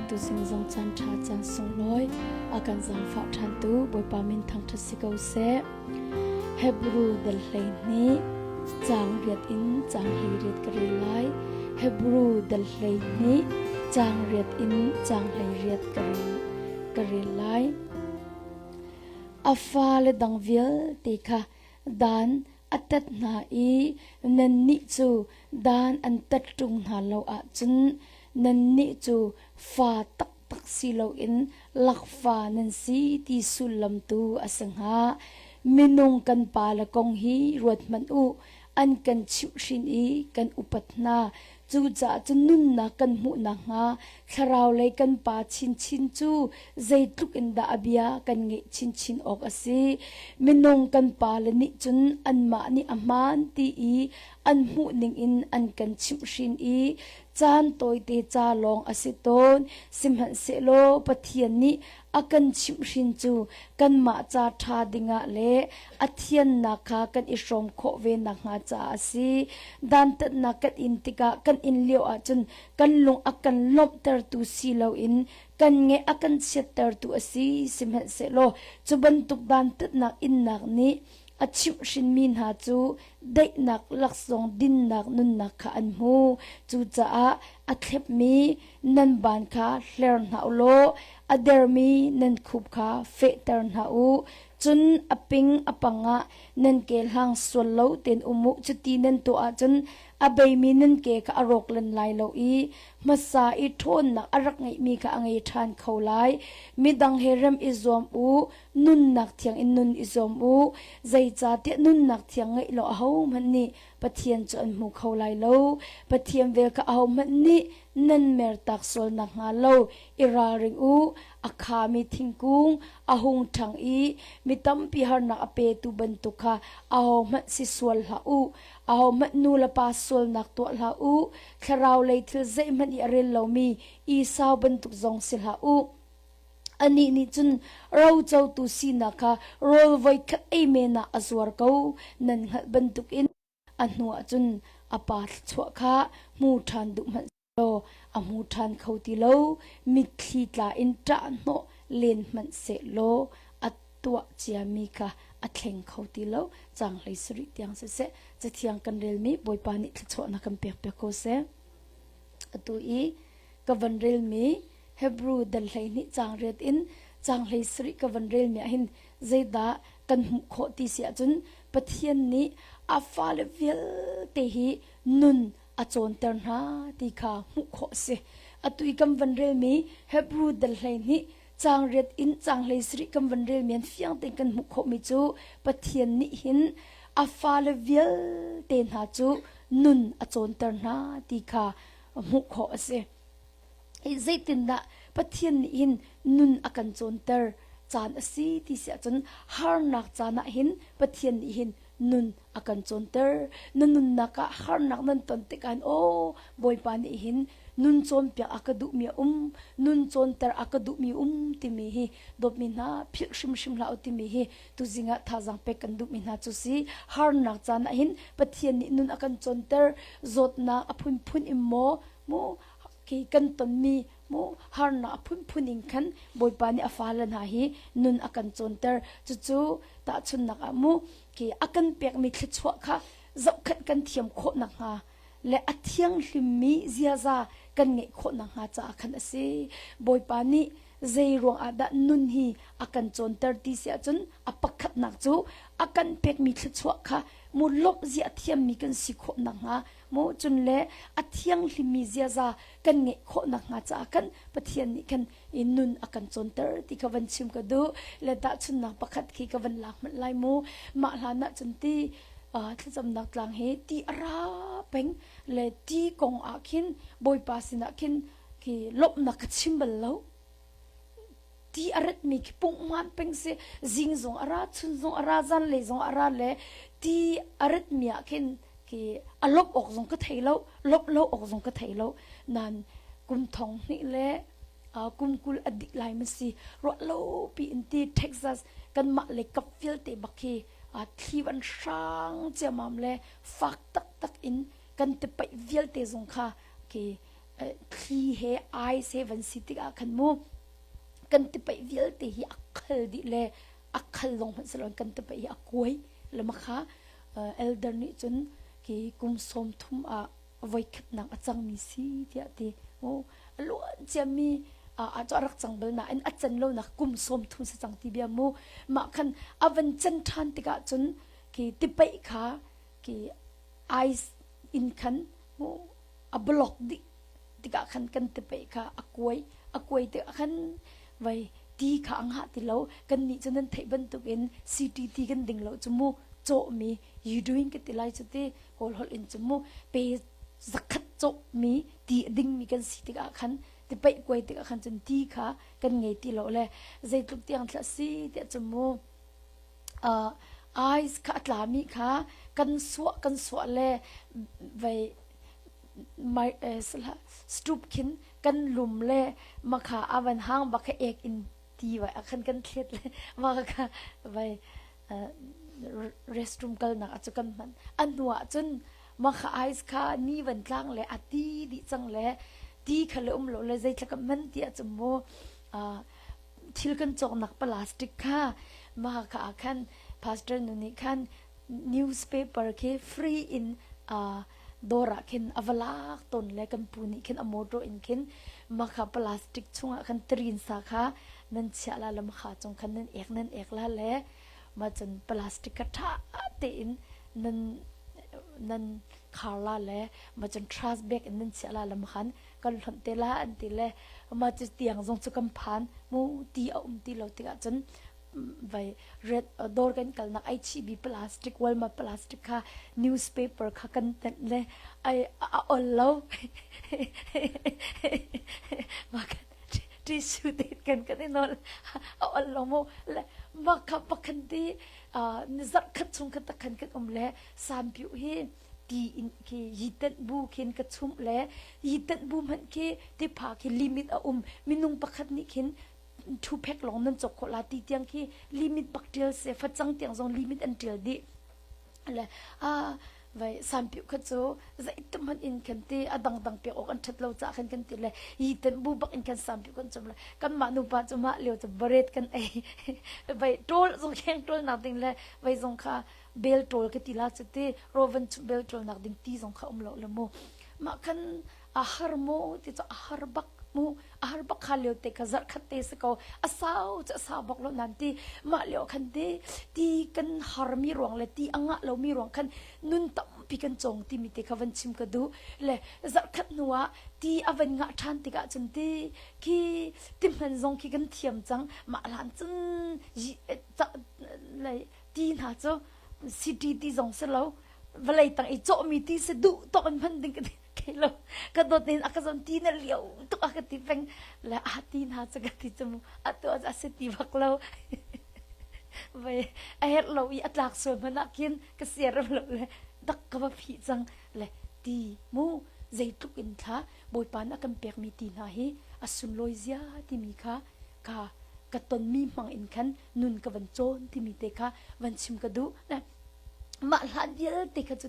tu sing zong chan tha chan sung loi akan zang fa than tu boi pa min thang tha sikau se Hebrew dal hlei ni chang riat in chang hlei riat kari lai Hebrew dal hlei ni chang riat in chang hlei riat kari lai afa le dang vil te kha dan atat na i nan ni chu dan an tat tung na lo a chun nan ni chu fa tak tak si lo in lak fa nan si ti sulam tu asanga minung kan pa la kong hi ruat man u an kan chiu shin i kan upat na chu cha chu nun na kan mu na nga tharau le kan pa chin chin chu zaitluk in da abia kan nge chin chin ok ase minung kan pa le ni chun an ma ni aman ti i an mu ning in an kan chiu shin i chan toy te cha long asiton simhan se lo pathian ni akan chiu shin chu kan ma cha tha dinga le athian na kha kan isom kho ve na nga cha asi dan tat na kat intika kan in leo a chun kan lung akan lop ter tu si lo in kan nge akan set ter tu asi simhan se lo chuban tuk dan tat na in nak ni achiu shin min ha chu dei nak lak song din nak nun nak kha an mu chu cha a athlep mi nan ban kha hler na lo ader mi nan khup kha fe ter na u chun aping apanga nan ke hlang sol lo ten umu chuti nan to a chun abei mi nan ke ka arok lan lai lo i masa I thon na arak ngai mi ka angai than kholai midang heram izom u nun nak thiang in nun izom u zai cha te nun nak thiang ngai lo ho man ni pathian chu an mu kholai lo pathian vel ka ho man ni nan mer tak sol na nga lo ira ring u akha mi thingkung ahung thang I mi tam pi har na ape tu ban tu kha aho mat si sol ha u aho mat nu la pa sol nak to la u kharau le thil zai man I arel lo mi I saw ban tu zong sil ha u ani ni chun ro chau tu si na kha rol voi khat ei me na azwar ko nan hal ban tu in anua chun apa chwa kha mu than du man lo amu than khoti lo mitli tla in ta no len man se lo atwa chia mi kha athleng khoti lo chang hlei sri tiang se chathiang kan rel mi boi pa ni thcho na kam pek pek ko se atu I kavan rel mi Hebrew dal hlei ni chang ret in chang hlei sri kavan rel mi hin zeida kan kho ti sia chun pathian ni afa le vil te hi nun achon ter na ti kha mu kho se atui kam van rel mi Hebrew dal hlei ni chang ret in chang hlei sri kam van rel mian fiang te kan mu kho mi chu pathian ni hin afa le vil te na chu nun achon ter na ti kha mu kho se I zaitin da pathian ni hin nun akan chon ter chan asi ti sia chun har nak chana hin pathian ni hin nun akan chon ter nun naka har nak nan ton te kan o boy pa ni hin nun chon pya akadu mi nun chon ter akadu mi ti mi hi dop mi na phil shim la ti mi hi tu zinga tha jang pe kan du mi na chu si har nak chana hin pathian ni nun akan chon ter zot na aphun phun immo mo ki kan ton mi mo har na phun in khan boy pa ni afalan ha hi nun akan chon ter chu ta chun nak amu ki akan pek mi thchwa kha zau khat kan thiam kho na nga le athiang hlim mi zia za kan nge kho na nga cha khan ase boy pa ni zei rong ada nun hi akan chon ter ti sia chun apakhat nak chu akan pek mi thchwa kha mu lop zia thiam mi kan si kho na nga mo chun le athiang hlim mi zia za kan nge kho na nga cha kan pathian ni kan in nun akan chon ter ti ka van chim ka du le ta chun na pakhat ki ka van lak mat lai mu ma hla na chun ti thajam nak tlang he ti ara peng le ti kong a khin boy pa sina khin ki lop na ka chimbal lo ti arat mi ki pung man peng se zing zong ara chun zong ara zan le zong ara le ti arat mi a khin ki alop ok zong ka thailo lop lo ok zong ka thailo nan kum thong ni le kum kul adik lai ma si ro lo pi in ti Texas kan ma le kap fil te bakhi thi van sang chamam le fak tak tak in kan te pai vil te zong kha ki khi he ai seven city ka kan mu kan ti pai vial te hi akhal di le akhal long han salon kan ti pai akoi lama kha elder ni chun ki kum som thum a voi khat nang achang mi si tia ti mo luan chami a charak changbal na an achan lo na kum som thum sa chang ti bia mo ma khan avan chan than ti ka chun ki ti pai kha ki eyes in khan mo a block di ti ka khan kan ti pai kha akoi te khan vai ti kha ang ha ti lo kan ni chunan thei ban tu in ctt kan ding lo chumu cho mi you doing ke ti lai chute hol in chumu pe zakhat cho mi ti ding mi kan si ti ka khan ti pai koi ti ka khan chun ti kha kan ngei ti lo le zai tluk tiang thla si ti chumu eyes kha tla mi kha kan suwa le vai mai stup kin kan lum le makha avan hang bakha ek in ti wa akhan kan thlet le makha vai restroom kal na achu kan man anwa chun makha eyes kha ni van tlang le ati di chang le ti khale lo le zai thak man ti achu mo thil kan chok nak plastic kha makha akhan pastor nuni khan newspaper ke free in dora kin avalak ton le kan puni kin amoto in kin makha plastic chunga kan trin sa kha nan chala lam kha chong khan nan ek la le ma chun plastic ka tha te in nan khala le ma chun trash bag in nan chala lam khan kan thon te la an ti le ma chu tiang jong chu kam phan mu ti ti lo ti ga chun vai red dor kan kal nak HB plastic wal ma plastic kha newspaper kha kan ten le ai allow ma tissue te kan no allow mo le ma kha pakhan ti nizat khat chung kha takhan kan le sampiu hi ti in ki yitan bu khin ka chum le yitan bu man ki ti pha ki limit minung pakhat ni khin two pack long nan chok khola ti tiang ki limit bacterial se fa chang tiang zong limit until di le vai sampiu kha cho zai tumhan in kan ti adang pe ok an thatlo cha khan kan ti le yi ten bu bak in kan sampiu kan chom le kan ma nu pa chuma leo cha baret kan ai vai tol zong kheng tol na ding le vai zong kha bel tol ke ti la chate roven bel tol na ding ti zong kha lo le mo ma kan ahar mo ti cha ahar bak mu ahar bak khalio te kazar khatte se ko asau cha sa bak lo nan ti ma leo khan ti kan har mi rong le ti anga lo mi rong khan nun tam pi kan chong ti mi te khawan chim ka du le zar khat nuwa ti avan nga than ti ka chun ti ki tim han zong ki kan thiam chang ma lan chun le ti na cho city ti zong se lo valai tang I cho mi ti se du to kan phan ding lo kadotin akazon tina liao to akati peng la atin ha sa gati chum ato as city baklo vai aher lo I atlak so manakin kasier lo le dak ka ba phi chang le ti mu zaituk in tha boy pan akam pek mi ti na hi asun loizia ti mi kha ka katon mi mang in khan nun ka van chon ti mi te kha van chim ka du na ma la dia te kha chu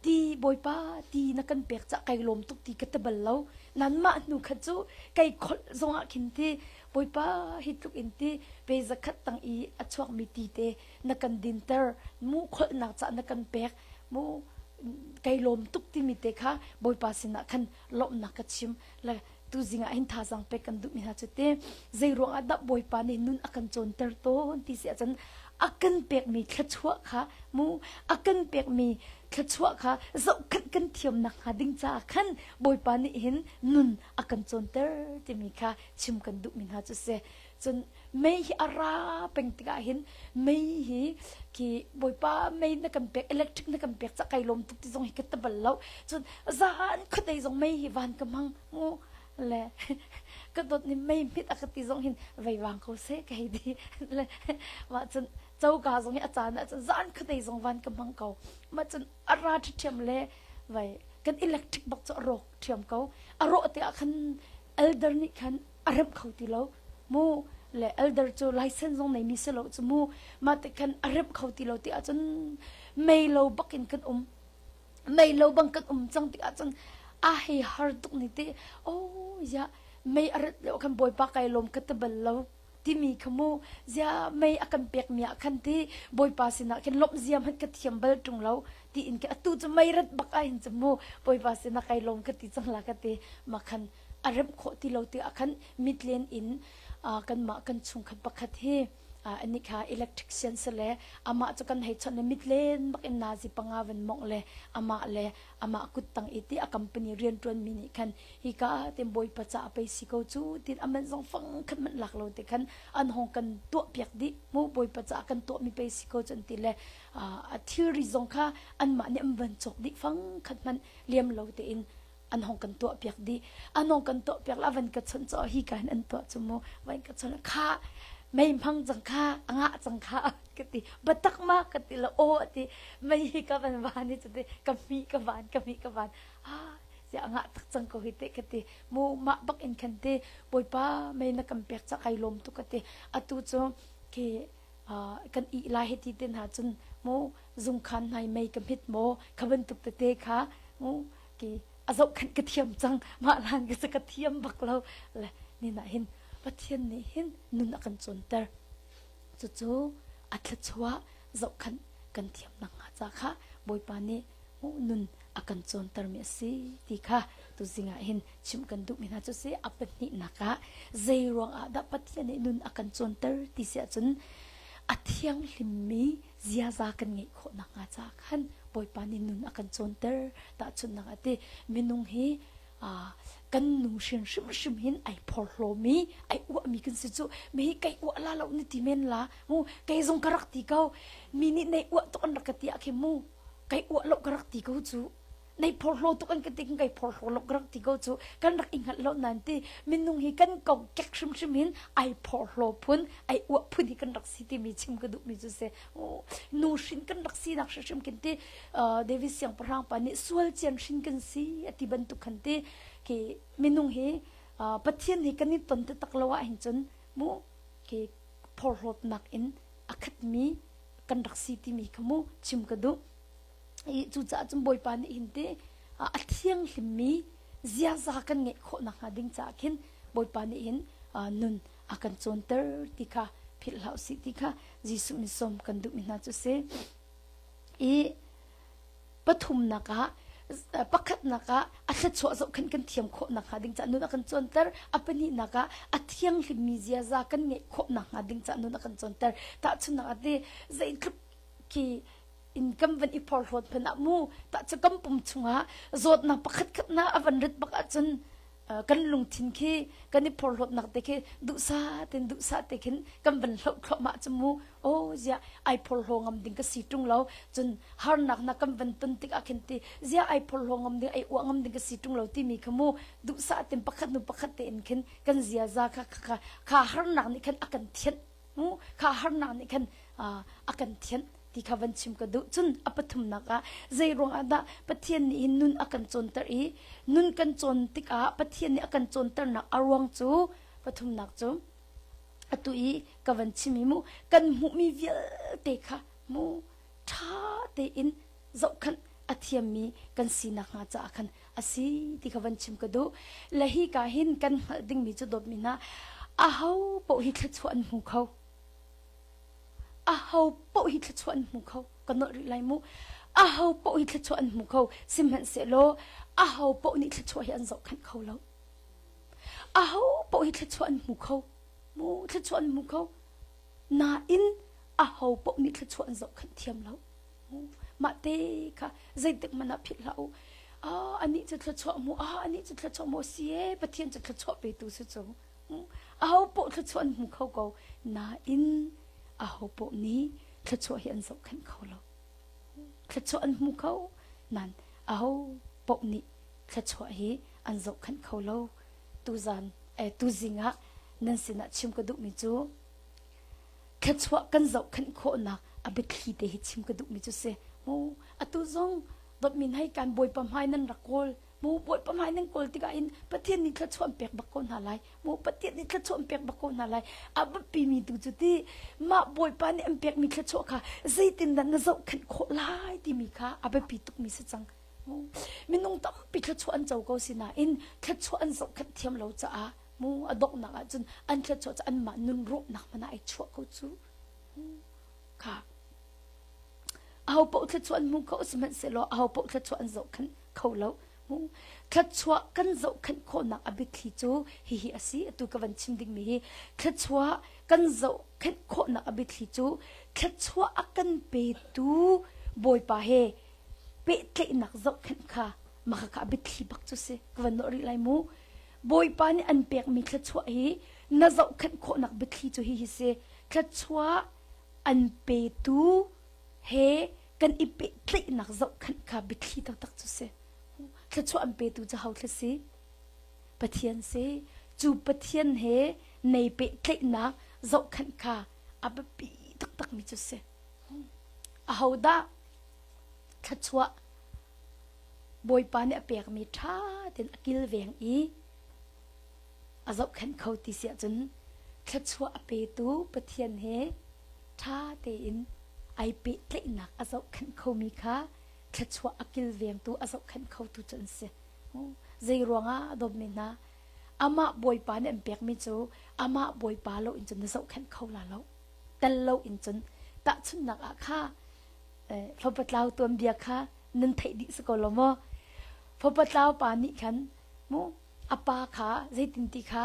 ti boy pa ti na kan pek cha kai lom tuk ti katabal lo nan ma nu khachu kai khol zonga khin ti boy pa hituk in ti pe zakhat tang I achwak mi ti te na kan dinter mu khol na cha na kan pek mu kai lom tuk ti mi te kha boy pa sina khan lom na ka chim la tu zinga hin tha jang pe kan du mi ha chute zai ro ada boy pa ni nun akan chon ter to ti se chan akan pek mi thachwa kha mu akan pek mi thachwa kha zo khat kan thiam na kha ding cha khan boy pa ni hin nun akan chon ter ti mi kha chim kan du min ha chu se chun mei hi ara peng ti ga hin mei hi ki boy pa mei na kan pek electric na kan pek cha kai lom tuk ti zong hi kat bal lo chun zan khodai zong mei hi van ka mang mu le ka dot ni mei mit akati zong hin vai wang ko se kai di le wa chun chau ka zong hi achana chun zan khodai zong van ka mang ko ma chun ara thiam le vai kan electric box rok thiam ko aro te khan elder ni khan arab khauti lo mu le elder chu license zong nei mi se lo chu mu ma te khan arab khauti lo ti achun mei lo bakin kan mei lo bang kan chang ti achun ahi har tuk ni te o ya may arat lo kan boy pa kay lom katabal lo timi kamu zia may akan pek mi akan ti boy pa sina ken lom ziam han kathiam bal tung lo ti in ka atu chu may rat baka hin chamu boy pa sina kay lom ka ti changla ka te makhan arem kho ti lo ti akan mitlen in kan ma kan chung khat pakhat he ani kha electrician sele ama chu kan hei chon mitlen bakin nazi pangawan mong le ama kutang iti a company rian tron mini khan hi ka tem boy pacha pai siko chu tin aman zong fang khan man lak lo te khan an hong kan to piak di mu boy pacha kan to mi pai siko chan ti le a theory zong kha an ma ne amban chok di fang khan man liam lo te in an hong kan to piak di an hong kan to piak la van ka chon cho hi kan an to chu mo van ka chon kha may phang chang kha anga chang kha kati batak ma kati la o ati may ka ban ban ni chute kami ka ban si anga tak chang ko hite kati mu ma bak in khante boy pa may na kam pek cha kai lom tu kati atu cho ke kan I la heti ten ha chun mu zum khan nai may kam hit mo khaban tuk te kha mu ki azok khan ka thiam chang ma lan ka ka thiam bak lo le ni na hin pathian ni hin nun akan CAWNTER chu atla chwa zok khan kan thiam na nga cha kha boy pa ni nun akan CAWNTER mi si ti kha tu zinga hin chim kan du mina chu se apani naka zeirong a da pathian ni nun akan CAWNTER ti sia chun athiang hlimmi zia za kan ngai kho na nga cha khan boy pa ni nun akan CAWNTER ta chun na ate minung hi kan nu shim hin ai phor hlo mi ai wa mi kan si chu mi kai wa la lo ni ti men la mu kai zong karak ti kau mini nei wa to an rakati a ke mu kai wa lo karak ti kau chu nei phor hlo to kan ka ti kai phor hlo lo karak ti kau chu kan rak ingat lo nan ti minung hi kan kau kek shim hin ai phor hlo phun ai wa phuni kan rak si ti mi chim ka du mi chu se nu shin kan rak si nak shim kin ti devis yang parang pa ni sual chen shin kan si ati ban tu khan ti ke minung he pathian hi kanit ton te taklawa hin chun mu ke phorhlot nak in akhat mi kan raksi ti mi khamu chim ka du I chu cha chum boy pan hin te athiang hlimmi zia za kan nge kho na ding cha khin boy pan hin nun akan CAWNTER ti kha phil lau si ti kha jisu mi som kan du mi na chu se I pathum naka pakhat naka atla chwa zo kan thiam kho na ding cha nun akan CAWNTER apani naka athiang hlimmi zia za kan nge kho na ding cha nun akan CAWNTER ta chuna ate zai ki income van I phor hot phana mu ta chakam pum chunga zot na pakhat khat na avan rit bak achun kan lung thin khi kan I phor hot nak te khi du sa te khin kam ban lo kho ma chumu o zia ai phor hongam ding ka si tung lo chun har nak na kam ban tun tik akhin ti zia ai phor hongam ding ai wangam ding ka si tung lo ti mi khamu du sa tem pakhat nu pakhat te in khin kan zia za kha har nak ni khan akan thian mu kha har nak ni khan akan thian ti khavan chim ka du chun apathum naka zeirong ada pathian ni nun akan CAWNTER I nun kan chon tika pathian ni akan CAWNTER na arwang chu pathum nak chu atu I kavan chimi mu kan mu mi vial te kha mu tha te in zau khan athiam mi kan sina nga cha khan asi ti khavan chim ka du lahi ka hin kan ding mi chu dot mina a hau po hi thla chuan mu khau a hau po hi thla chuan mu khau kan no ri lai mu a hau po hi thla chuan mu khau simhan se lo a hau po ni thla chua hi an zau khan khau lo a hau po hi thla chuan mu khau mu thla chuan mu khau na in a hau po ni thla chuan zau khan thiam lo ma te kha zai tek mana phit lau ani cha thla chua mu ani cha thla chua mo sie pathian cha thla chua pe tu su chu a hau po thla chuan mu khau ko na in a hau po ni thla chua hi an zau khan khau lo thla chua an mu khau nan a hau po ni thla chua hi an zau khan khau lo tu zan tu zinga nan sina chim ka du mi chu thla chua kan zau khan kho na abithli te hi chim ka du mi chu se mu atu zong dot min hai kan boy pam hai nan rakol mu boy pam hai nan kol tika in pathian ni thla chuan pek bakon halai mu pathian ni thla chuan pek bakon halai ab pi mi tu chu ti ma boy pa ni am pek mi thla chu kha zaitin dan na zau khan kho lai ti mi kha ab pi tuk mi se chang มินงตั้มปิดชวนเจ้าก็สินะอินขชวนเจ้าขัดเทียมเราจะมูอดอกนักจนอันขชวนจะอันมันนุนรูปนักมันไอชัวก็จูค่ะเอาปกขชวนมูเขาสมันเสลอเอาปกขชวนเจ้าขันเขาแล้วขชวนกันเจ้าขันคนนักอบิคลีจูฮิอสีตุกวันชิมดิ่งมีขชวนกันเจ้าขันคนนักอบิคลีจูขชวนกันเปตูบอยปาเฮเปตเลนักเจ้าขันค่ะมาค่ะบิคลีบักจุเสกวันนอริไลมูบอยปานี่อันเปียกมีขชวนฮีน่าเจ้าขันคนนักบิคลีจูฮิเสขชวนอันเปตูเฮกันอีเปตเลนักเจ้าขันค่ะบิคลีตักจุเสขชวนอันเปตูจะเฮาทสิปะเทียนเสจูปะเทียนเฮในเปตเลนักเจ้าขันค่ะอับปีตักมีจุเสเฮาดาขชวบอยปานเนี่ยเปียกมีท่าเต็นกิลเวียงอีอาจขันเขาติเสียจนขชวเปตูปะเทียนเฮท่าเต็นไอเปตเลนักอาจขันเขามีค่ะขชวกิลเวียงตูอาจขันเขาตูจนเสียใจรวงดมมินะอามาบอยปานเนี่ยเปียกมีจูอามาบอยปาโลอินจนอาจขันเขาลาโลแต่โลอินจนตัดชุนนักค่ะพอปัตลาวตัวเดียค่ะนันไทยดิสกอลมอพอปัตลาวปานิขันมูอปาค่ะใจตินติค่ะ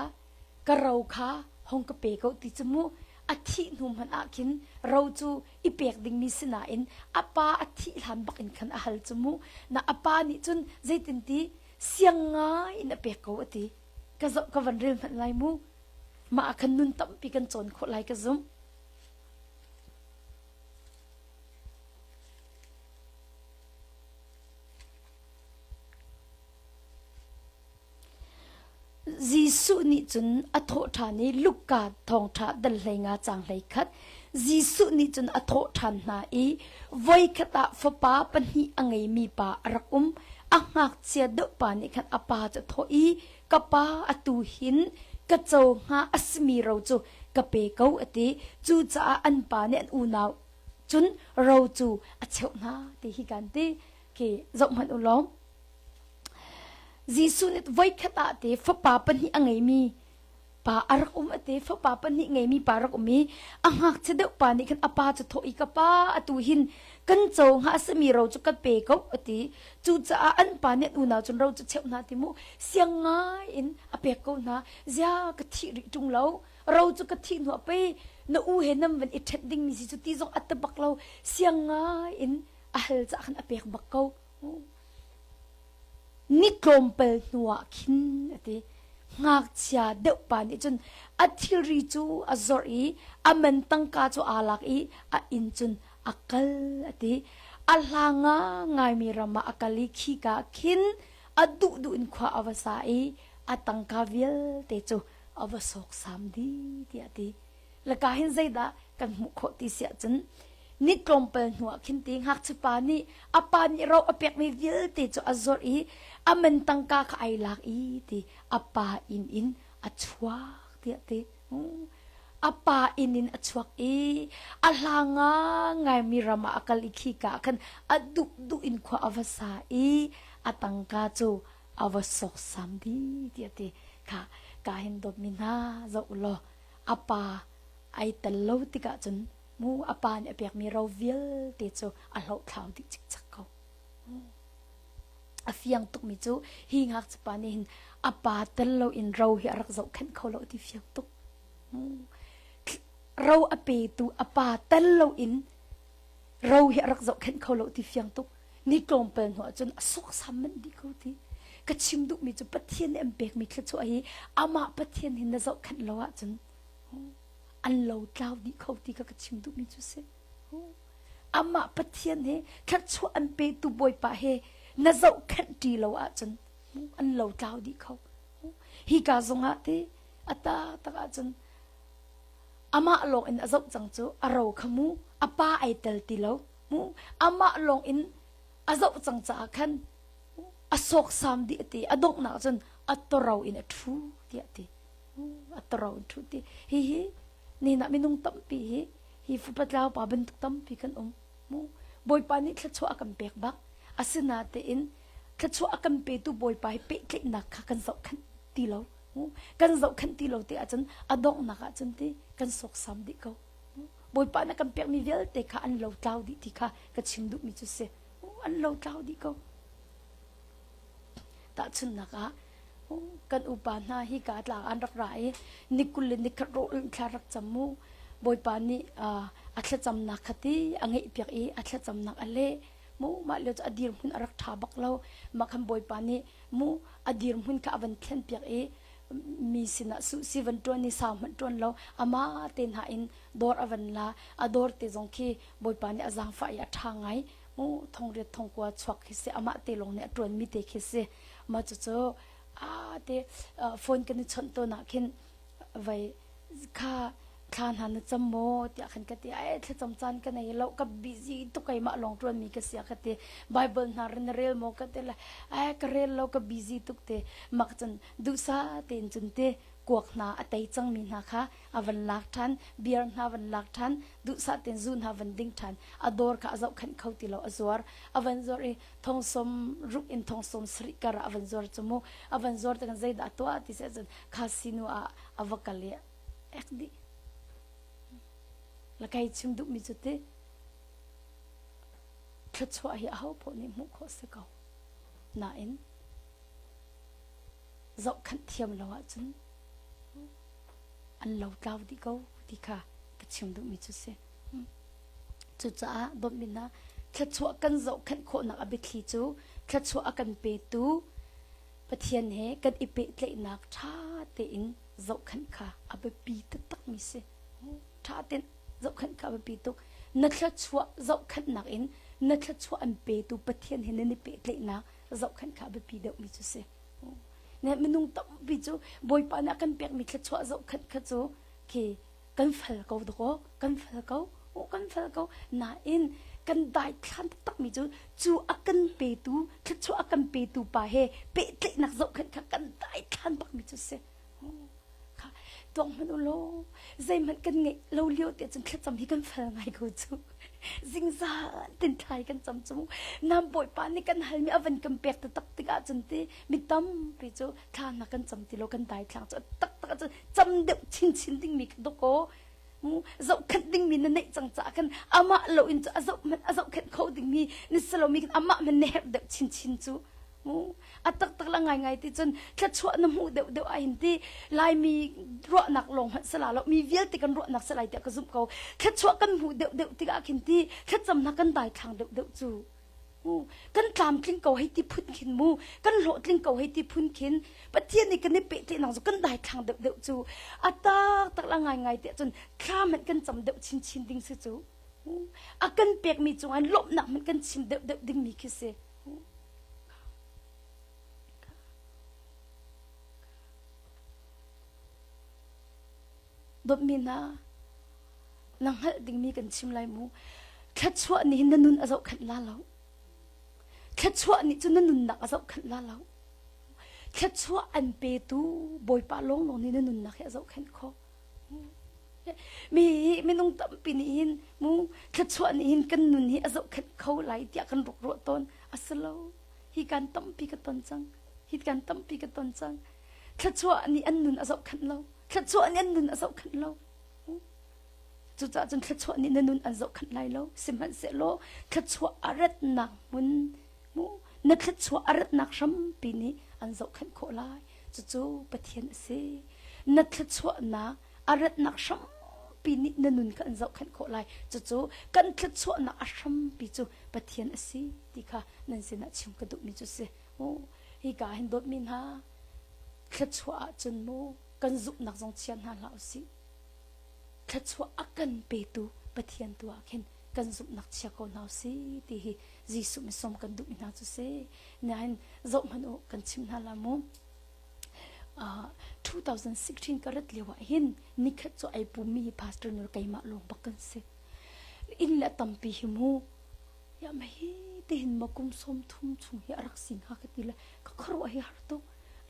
กระเราค่ะห้องกระเปกติจมูอาทินุ่มหันอาคินเราจูอีเปียกดิ่งมีสนาอินอปาอาทิหันบักอินขันอาหารจมูน่ะอปานี่จนใจตินติเสียงง่ายน่ะเปียกเขาอติกระจกกวันเรียนหันไลมูมาขันนุนตั้มปีกันจนโคไลกระซุมจีสุนี่จนอัฐฐานี่ลูกกาทองทาดัลเลยงาจังเลยคัดจีสุนี่จนอัฐฐานนาอีไว้ขตาฟป้าปัญหีอังไงมีป่ารักอังหักเสียดปานี่คันอปาจะทอีกป้าอตูหินกระโจงาอัสมีเราจูกะเปเกาอติจูจ้าอันปานี่อันอูนาวจุนเราจูอัจฉนาติฮิกันติเกจงมันอุลอมจีสุนิตไว้ขตาเตฟป้าปันหิอังไงมีป่าอารักเตฟป้าปันหิไงมีป่ารักมีอังหักเสด็จป่านี่กันอปาจะทอีกป้าอตูหินกันโจงหาสมีเราจะกันเปกอติจูจ้าอันป่าเนี่ยอูนาจนเราจะเช่านาติมูเสียงง่ายอินอเปกนาเจ้ากะทิริจุงเราเราจะกะทิหัวไปนอูเห็นน้ำวันอิทดิ้งมีสิจุติจงอัตบักเราเสียงง่ายอินอาหลจะขันอเปกบักเขานิกลมเปลนัวขินติงักเชียเดปานิจนอัธิริจูอัจอรีอเมนตังกาจูอาลักอีออินจุนอักลติอัลลางาไงมีรามาอักลิขีกาขินอดุดุอินขวาอวสาอีอตังกาเวลเตจูอวสกสามดีติอติละกาหินใจดากันมุขติเสียจนนิกลมเปลนัวขินติงักชิปานีอปานีเราอเปียกมีเวลเตจูอัจอรีอเมนตังกาขายลักอีติอปาอินอชวกเตียติอปาอินอชวกอีอลางาไงมีรามาอักลิขีกาคันอดุดุอินขวาอวสาอีอตังกาจูอวสกสามดีเตียติค่ะกาเห็นดมินาจะอุลอปาไอตะโลติกาจนมูอปาเนี่ยเปียกมีเราเวลเตจูอโลคลาวดิจิกจักเขาอฟียงตุกมิจูหิงหักสปานินอปาเตลโลอินเราเฮรักเจ้าขันเขาโลที่ฟียงตุกเราอเปตูอปาเตลโลอินเราเฮรักเจ้าขันเขาโลที่ฟียงตุกนี่กลมเป็นหัวจนสุกสามมันดีเขาที่กระชิมดุมิจูปะเทียนเอ็มเบกมีคลช่วยอามาปะเทียนหินนะเจ้าขันโลอะจนอันโลกล่าวดีเขาที่กระชิมดุมิจูเสอามาปะเทียนเฮคลช่วยอันเปตูบอยปะเฮน่าจะขันดีเราอาจารย์อันเราเจ้าดีเขาฮิกาซงอาเตอัตตาตาอาจารย์อามาลงอินอาจจังจูอาเราขมูอาป้าไอเตลตีเราอามาลงอินอาจจังจ้าขันอาศกสามดีตีอาดงนักจนอัตเราอินทูดีตีอัตเราอินทูตีฮินี่นักมินุงตั้มปีฮิฟุปัตลาวป่าเป็นตั้มปีกันบอยปานิขลัดชัวกันเปียกบักอาศินาเตอิน khát chua akan pe tu boy pai pe kle na kha kan zau khan ti lo kan zau khan ti lo te a chan adok na ka chan te kan sok sam di ko boy pa na kan pek mi vel te kha an lo tlau di ti kha ka chim du mi chu se an lo tlau di ko ta chun na ka kan upa na hi ka tla an rak rai nikul ni khat ro thla rak chamu boy pa ni athla cham na khati angai pek e athla cham na ale mu ma le adir hun arak tha bak lo ma kham boy pa ni mu adir hun ka avan thlen pek e mi sina su 720 sam ton lo ama ten ha in dor avan la ador te jong khi boy pa ni azang fa ya thangai mu thong re thong kwa chwak khi se ama te long ne ton mi te khi se ma chu chu te phone kan chon to na khin vai kha khan han chammo tia khan ka ti ai the cham chan ka nei lo ka busy to kai ma long ton mi ka sia ka te bible na ren rel mo ka te la ai ka rel lo ka busy tuk te mak chan du sa ten chun te kuak na atai chang mi na kha avan lak than biar na van lak than du sa ten zun ha van ding than ador ka azau khan khau ti lo azor avan zor e thong som ruk in thong som sri kara avan zor chumo avan zor ta kan zai da to ti se jan khasinu a avakale ekdi lakai chim du mi chute thachwa hi a ho po ni mu kho se ko na in zau khan thiam lawa chun an lo tlau di ko ti kha ka chim du mi chu se chu cha dom min na thachwa kan zau khan kho na abi thli chu thachwa akan pe tu pathian he kan ipe tle nak tha te in zau khan kha abi pi ta tak mi se tha ten zau khan ka abi tu na thachwa zau khan nak in na thachwa an pe tu pathian he ne pe tle na zau khan kha abi pi de mi chu se ne menung tam bi chu boy pa na kan pek mi thachwa zau khat kha chu ki kan phal ko do ko kan phal ko na in kan dai khan tak mi chu akan pe tu thachwa akan pe tu pa he pe tle nak zau khat kha kan dai khan bak mi chu se kha tong manu lo zai man kan nge lo liu te chun thla cham hi kan phal ngai ko chu zingza tin thai kan cham chu nam boy pa ni kan hal mi avan kan pek ta tak tika chun te mi tam pi chu tha na kan cham ti lo kan dai thlang chu tak tak chu cham de chin ding mi do ko zau khat ding mi na nei chang cha kan ama lo in chu azau khat kho ding mi ni salo mi ama man ne de chin chu atak tak la ngai ti chun thachwa na mu de a hin ti lai mi ro nak long sala lo mi vial ti kan ro nak salai te ka zum ko thachwa kan mu de ti ga khin ti thacham na kan dai thang de chu kan tlam tling ko hai ti phun khin mu kan lo tling ko hai ti phun khin pathian ni kan ni pe te nang zo kan dai thang de chu atak tak la ngai te chun kha man kan cham de chin ding se chu akan pek mi chu an lop nak man kan chim de ding mi ki se dot mina nang hal ding mi kan chim lai mu thachwa ni hin nun azau khat la lo thachwa ni chu nun nak azau khat la lo thachwa an pe tu boy pa long lo ni nun nak azau khat kho mi nung tam pin hin mu thachwa ni hin kan nun hi azau khat kho lai tia kan ruk ro ton asalo hi kan tam pi ka ton chang thachwa ni an nun azau khat lo thachwa ni an nun azau khat lo chu cha chun thachwa ni nun azau khat lai lo simhan se lo thachwa arat nak mun mu na thachwa arat nak sham pi ni an zau khat kho lai chu pathian se na thachwa na arat nak sham pi ni nun kan zau khat kho lai chu kan thachwa na asham pi chu pathian ase ti kha nan se na chim ka du mi chu se hi ka hin dot min ha thachwa chun mu kan zup nak jong chian ha la si thachwa akan pe tu pathian tu akhen kan zup nak chia ko na si ti hi jisu mi som kan du mi na chu se nan zo manu kan chim na la mu 2016 karat lewa hin nikhat cho ai pu mi pastor nur kai ma long bakan se in la tampi himu ya mai te hin makum som thum chung hi arak sing ha ka tila ka kharo hi har to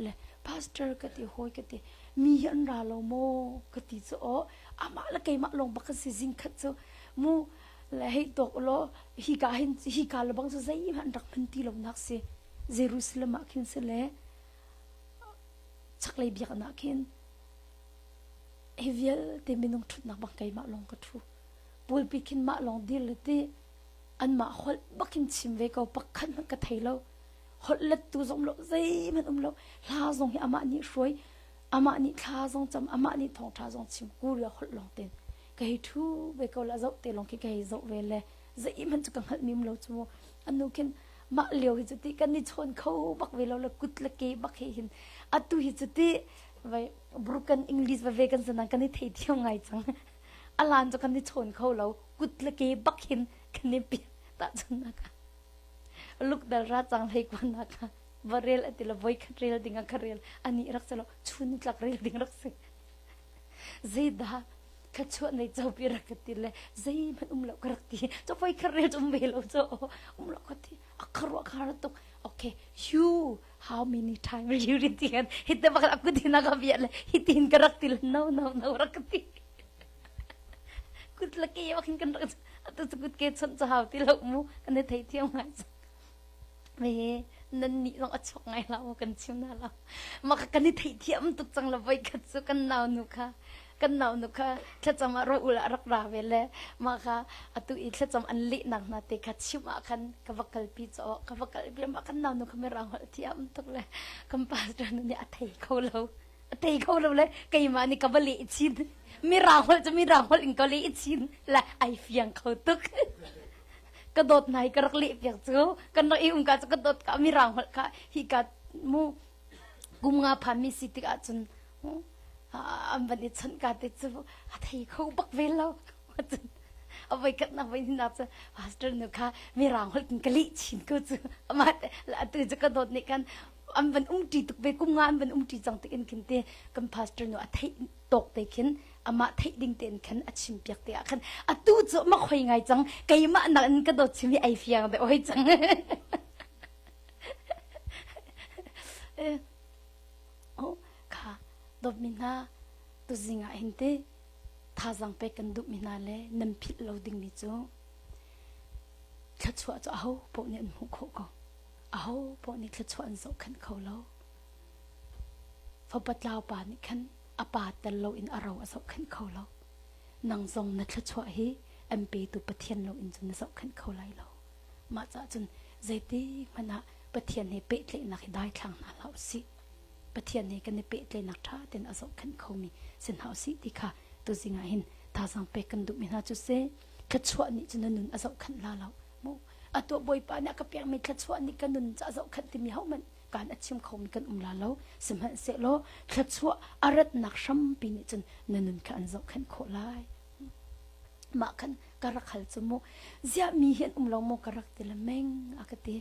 le pastor ka ti hoi ka ti mi an ra lo mo ka ti cho ama la kai ma long bakan se jing khat cho mu la hei tok lo hi ka la bang so zai han rak phan ti lo nak se เยรูซาเล็มคินเสเลชักเลยเบียกนักคินเฮเวียลเตมินงทุนนักบังไกมาลงกระทูปูลปิคินมาลงดีเลยที่อันมาฮอลบักินชิมเวกเอาปักขันมันกระเทยเราฮอลเล็ดตูซงเราใจมันเราลาซงให้อามานี่ช่วยอามานี่ลาซงจำอามานี่ทองลาซงชิมกูเรียฮอลลงเต็นกะให้ทูเวกเอาละเจ้าเตลงคิกะให้เจ้าเวลเลยใจมันจะกังหัดมิมเราจัวอันนู้นมาเลี้ยวจุดที่กันนี่ชนเขาบักเวลาละกุดละเกบักเห็นอัตุหิจุดที่ไว้ broken English ไว้เวกันสนั่นกันนี่เที่ยวไงจังอลานจะกันนี่ชนเขาเรากุดละเกบักเห็นกันนี่เปียตาจันนะคะลูกดาราจังให้กวนนะคะวาเรลติละไว้คันเรลดิ่งคันเรลอันนี้รักษาเราชุนจักเรลดิ่งรักษาเจด้าขชวนในเจ้าปีรักติเลยใจมันเรากระติเจ้าไฟคันเรลจมเบลเจ้าเรากระติอักขระคาร์ตุกโอเค you how many times will you read it ฮิตแต่บักaku di nagabiya le hitin karak til no rakti kut laki yakin kan atu sukut ke chon chahaw ti lo mu ane thei thiam ngai me nan ni long achok ngai la kan chim na la maka kan ni thei thiam tuk chang la vai khat su kan naw nu kha kan naw nu kha thla chama ro ula rak ra ve le maka atu I thla cham an li nak na te khat chim a khan ka vakal pi cho ka vakal pi ma kan naw nu kha me ra hol thiam tuk le kam pastor ni a thei kho lo thei kho lo le kai ma ni ka bali chin mi ra hol in ka li chin la ai fiang kho tukกระโดดไหนกระลิบอยากเจอกันเราเองก็จะกระโดดกับมีรังหัวค่ะฮิกัดมูกุมงาพามีสิติกัดจนอันวันนี้ฉันกัดติดจูไทยเขาบักเวลแล้วจนเอาไปกันเอาไปที่นับจะพาสเตอร์นึกค่ะมีรังหัวกินกะลิชินก็จะมาแล้วตื่นจะกระโดดในกันอันวันจีตุกไปกุมงานวันจีจังติกันกินเตะกันพาสเตอร์นึกไทยตกเตะกินอามาไทยดิ่งเต็นขันอัดชิมเปียกเตะขันอัดตู้จะมาคุยไงจังไก่มาหนักกระโดดชิมไอเฟียงแต่โอ้ยจังโอ้ค่ะดบมินาตุจิงอ่ะเห็นเตะท่าจังไปกันดุมินาเลยน้ำพิษเราดิ่งนี่จ้ะขัดชัวจะเอาพวกนี้อันหุกเขาก็เอาพวกนี้ขัดชัวอันโซขันเขาแล้วพอปัดลาวป่านี่ขันอาปาแต่เราอินอาราวอสขันเขาเรานางทรงนัดช่วยให้เอ็มปีตุปะเทียนเราอินจนสขันเขาไล่เรามาจากจนใจดีมันอะปะเทียนให้เป๊ะเลยนักได้ทางนั้นเราสิปะเทียนให้กันในเป๊ะเลยนักท่าเต็นอสขันเขามีเส้นเขาสิที่ค่ะตัวสิงห์เห็นท่าสังเป๊ะกันดุมินาจุเซ่ขัดช่วยนี่จนนุนอสขันลาเราโมอะตัวบอยปาเนี่ยก็เปียงไม่ขัดช่วยนี่กันนุนจะอสขันที่มีเขามันการอัดชิมเขามีกันลาแล้วสมัยเสร็จแล้วขัดชัวอารัดนักช้ำปีนี้จนนันขันจบขันโคไลมาขันกระขัลจมูกจะมีเห็นเราโมกระติละเมงอากติ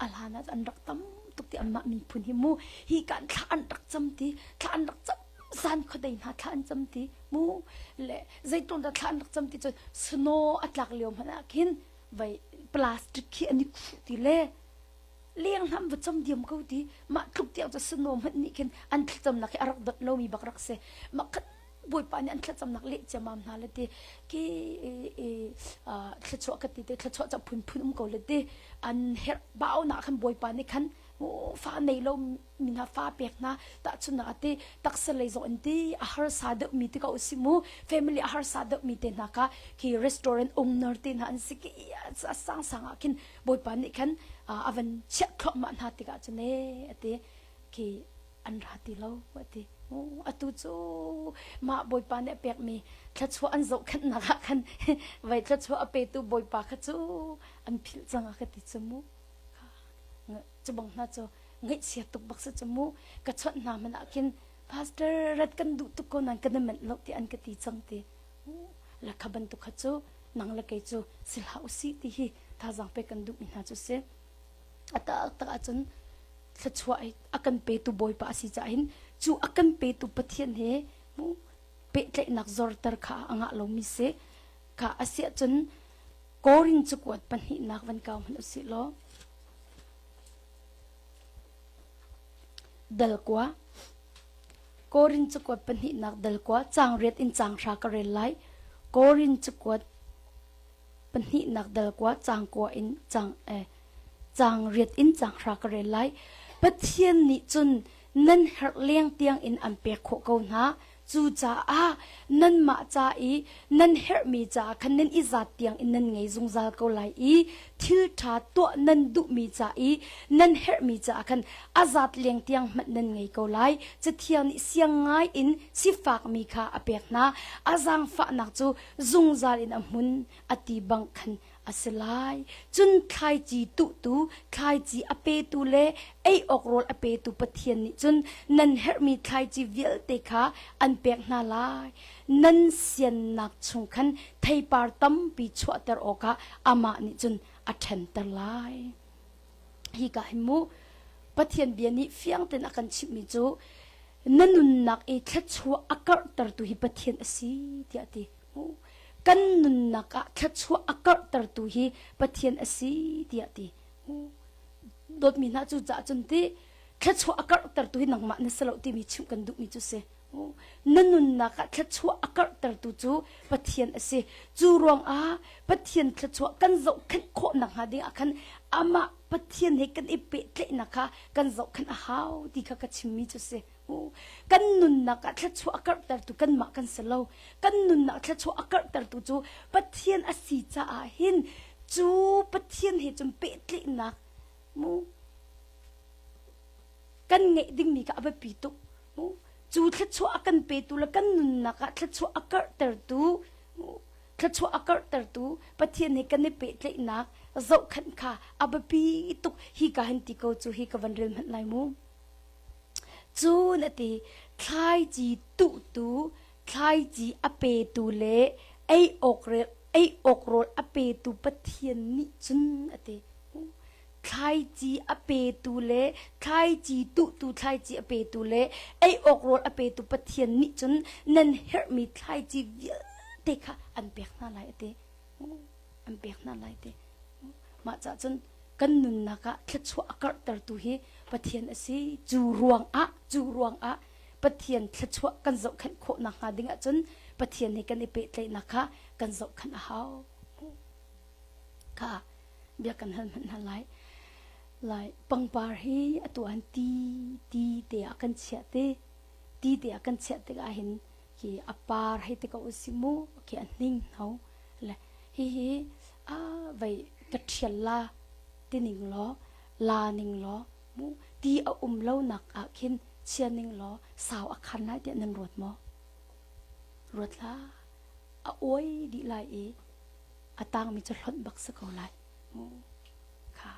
อาลานัดอันรักตั้มตุกที่อันมามีพุนหิมูฮีการทานรักจำตีทานรักจำสันเขาได้นาทานจำตีมูเละใจตรงแต่ทานรักจำตีจนสโนอัดหลักเลี้ยวมันอากินไว้พลาสติกขี้อันนี้ขุดตีเล่เลี้ยงทำวัดจำเดียมเขาดีมาทุกเดียวจะสนุกมันนี่กันอันที่จำนักอารักดเรามีบักรักเสมาคัดบุยปานอันที่จำนักเละจะมาหาเลยดีกี่ที่ชัวกันดีที่ชัวจะพุ่นก็เลยดีอันเฮร์บ้าหนักขันบุยปานนี่ขันฟ้าในเรามีนาฟ้าเปียกนะแต่ชุนนักที่ตักเสลยส่วนที่อาหารสาดมีที่เขาอุสิมู family อาหารสาดมีเต็นนะคะที่ restaurant owner เต็นหันสิกี้สังกินบุยปานนี่ขันอาวันเช็คครบมันหาติกาจเน่ที่ที่อันหาติเราว่าที่อตุจูมาบอยปานเนี่ยเปียกมีทัดชัวอันโจขันนะคะขันไว้ทัดชัวอเปตุบอยปาขัดจูอันพิลจังขัดติจมูจะบังน่าจะเงยเสียตุกบักษจมูกระชดน้ำมันอากินพาสเตอร์รัดกันดูตุกคนนั้นกันมันลกที่อันกติจังตีแล้วขบันตุกขัดจูนังละเกจูสิลหาอุสิที่ท่าจังไปกันดูมินาจูเสอัตอาจนทัดชัวอากันเปตุบอยปาสิจ่าหินจูอากันเปตุปะเทียนเฮมูเปะเลยนักจอร์ตร์ข้าอ่างเรามิเสข้าอาเสียจนกอรินจุกวัดปัญหินักวันเก่ามันอุสิโลเดลกว่ากอรินจุกวัดปัญหินักเดลกว่าจางเรียดอินจางชากระเรลไลกอรินจุกวัดปัญหินักเดลกว่าจางกว่าอินจาง จางเรียดอินจางรักเรไลปะเทียนนี่จนนั่นเฮรเลี้ยงเตียงอินอันเปียกโคกนะจูจ่านั่นมาจ่าอีนั่นเฮรมีจ่าคันนั่นอิจัดเตียงอินนั่นไงจงจาเกาไลอีทิวชาตัวนั่นดุมีจ่าอีนั่นเฮรมีจ่าคันอาจัดเลี้ยงเตียงมันนั่นไงเกาไลจะเทียนเสียงไงอินสิฝากมีค่าอเปียกนะอาจังฝากนักจูจงจาอินอมุนอติบังคันอาศัยจนใครจีตุใครจีอเปตุเลไอออกโรลอเปตุปะเทียนนี่จนนันเฮรมีใครจีเวลเตคาอันเปียกนาลายนันเสียนนักชงคันไทยปาร์ตัมปีชวตรโอกาอามานี่จนอัดเทนตลายฮีกาหิมูปะเทียนเบียนี่เฟียงเต็นอากันชิมิจูนันนุนนักเอทัชวอากาตรตุฮิปะเทียนอสีเดียติกันนุนนักะแค่ชัวอากาศตรตุฮีปะเทียนอสีเดียดีโดดมีน่าจูจ่าจนที่แค่ชัวอากาศตรตุฮีนังมันสลบที่มีชิมกันดุมีจุเสนั่นนุนนักะแค่ชัวอากาศตรตุจูปะเทียนอสีจูรวงปะเทียนแค่ชัวกันโจขันโคนังหาดิอาคันอามาปะเทียนให้กันอิเปะเลนะคะกันโจขันหาวดีค่ะกันชิมมีจุเสกันนุนนักแค่ชัวอากาศตรตุกันมากันสลบกันนุนนักแค่ชัวอากาศตรตุจูปะเทียนอสีจ่าหินจูปะเทียนให้จนเปะเลนักกันไงดิ้งมีกับอปีตุจูแค่ชัวกันเปตุแล้วกันนุนนักแค่ชัวอากาศตรตุแค่ชัวอากาศตรตุปะเทียนให้กันในเปะเลนักเจ้าขันค่ะอปีตุฮีกาหันติโกจูฮีกวันเริมหันไลมูจูนั่นทีใครจีตุใครจีอเปตุเลไออกเรไออกโรอเปตุปะเทียนนิจุนนั่นทีใครจีอเปตุเลใครจีตุใครจีอเปตุเลไออกโรอเปตุปะเทียนนิจุนนั่นเฮมีใครจีเยอะเตค่ะอันเปียกน่าไรเตอันเปียกน่าไรเตมาจากจนกันนุนนักะแค่ชัวอากาศตรตุฮีปะเทียนอสีจูรวงปะเทียนแค่ชัวกันโจขันโคนักหาดิ่งจนปะเทียนให้กันอิเปะเลยนะคะกันโจขันหาวค่ะเบียกันหันหันไหลปังปาร์ฮีตัวอันตีเตียกันเฉียเตกันเฉียเตก็เห็นที่อปาร์ให้เตก็อุสิมูที่อันนิ่งเขาเลยฮีไว้กระเทียนตีนิ่งล้อลานิ่งล้อมูตีเอาเล่าหนักขินเชียนิ่งล้อสาวอาคันไล่เดียนันรวดมอรวดละโอ้ยดีไลตังมีจะหล่นบักสกอไลมูค่ะ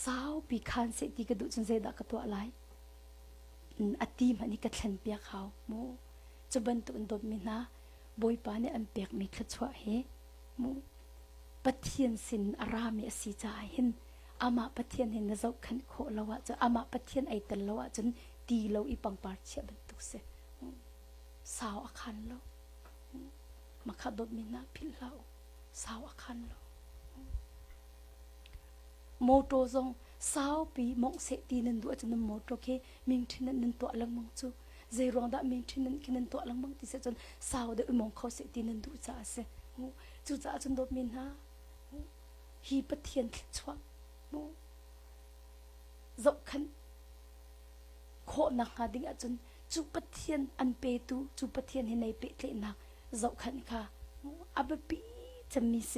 สาวปีคันเสตีกระดูจนเสดักตัวไลตีมันนี่กระเทนเปียกเขามูจะบรรทุนดมินะบอยปาเนี่ยอันเปียกมีขจวะเฮมูปะเทียนสินอารามีอสีจ่าเห็นอามาปะเทียนเห็นนะเจ้าขันโคละวะจะอามาปะเทียนไอตันละวะจนตีเราอีปังปาร์เชียบรรทุกเสสาวอาคันเรามาขัดดมินะพิลเราสาวอาคันเราโมโตซงสาวปีมองเสตีนันดูจนโมโตเคมิงทินันนันตัวลังมองจูเจรองดามิงทินันคินันตัวลังมองที่เสจนสาวเดอมองเขาเสตีนันดูจ้าเสจูจ้าจนดมินะฮีปะเทียนชวมูจบขันโคนักหาดิ่งจนจูปะเทียนอันเปตูจูปะเทียนเห็นในเปตเลนักจบขันค่ะอับปีจะมีเส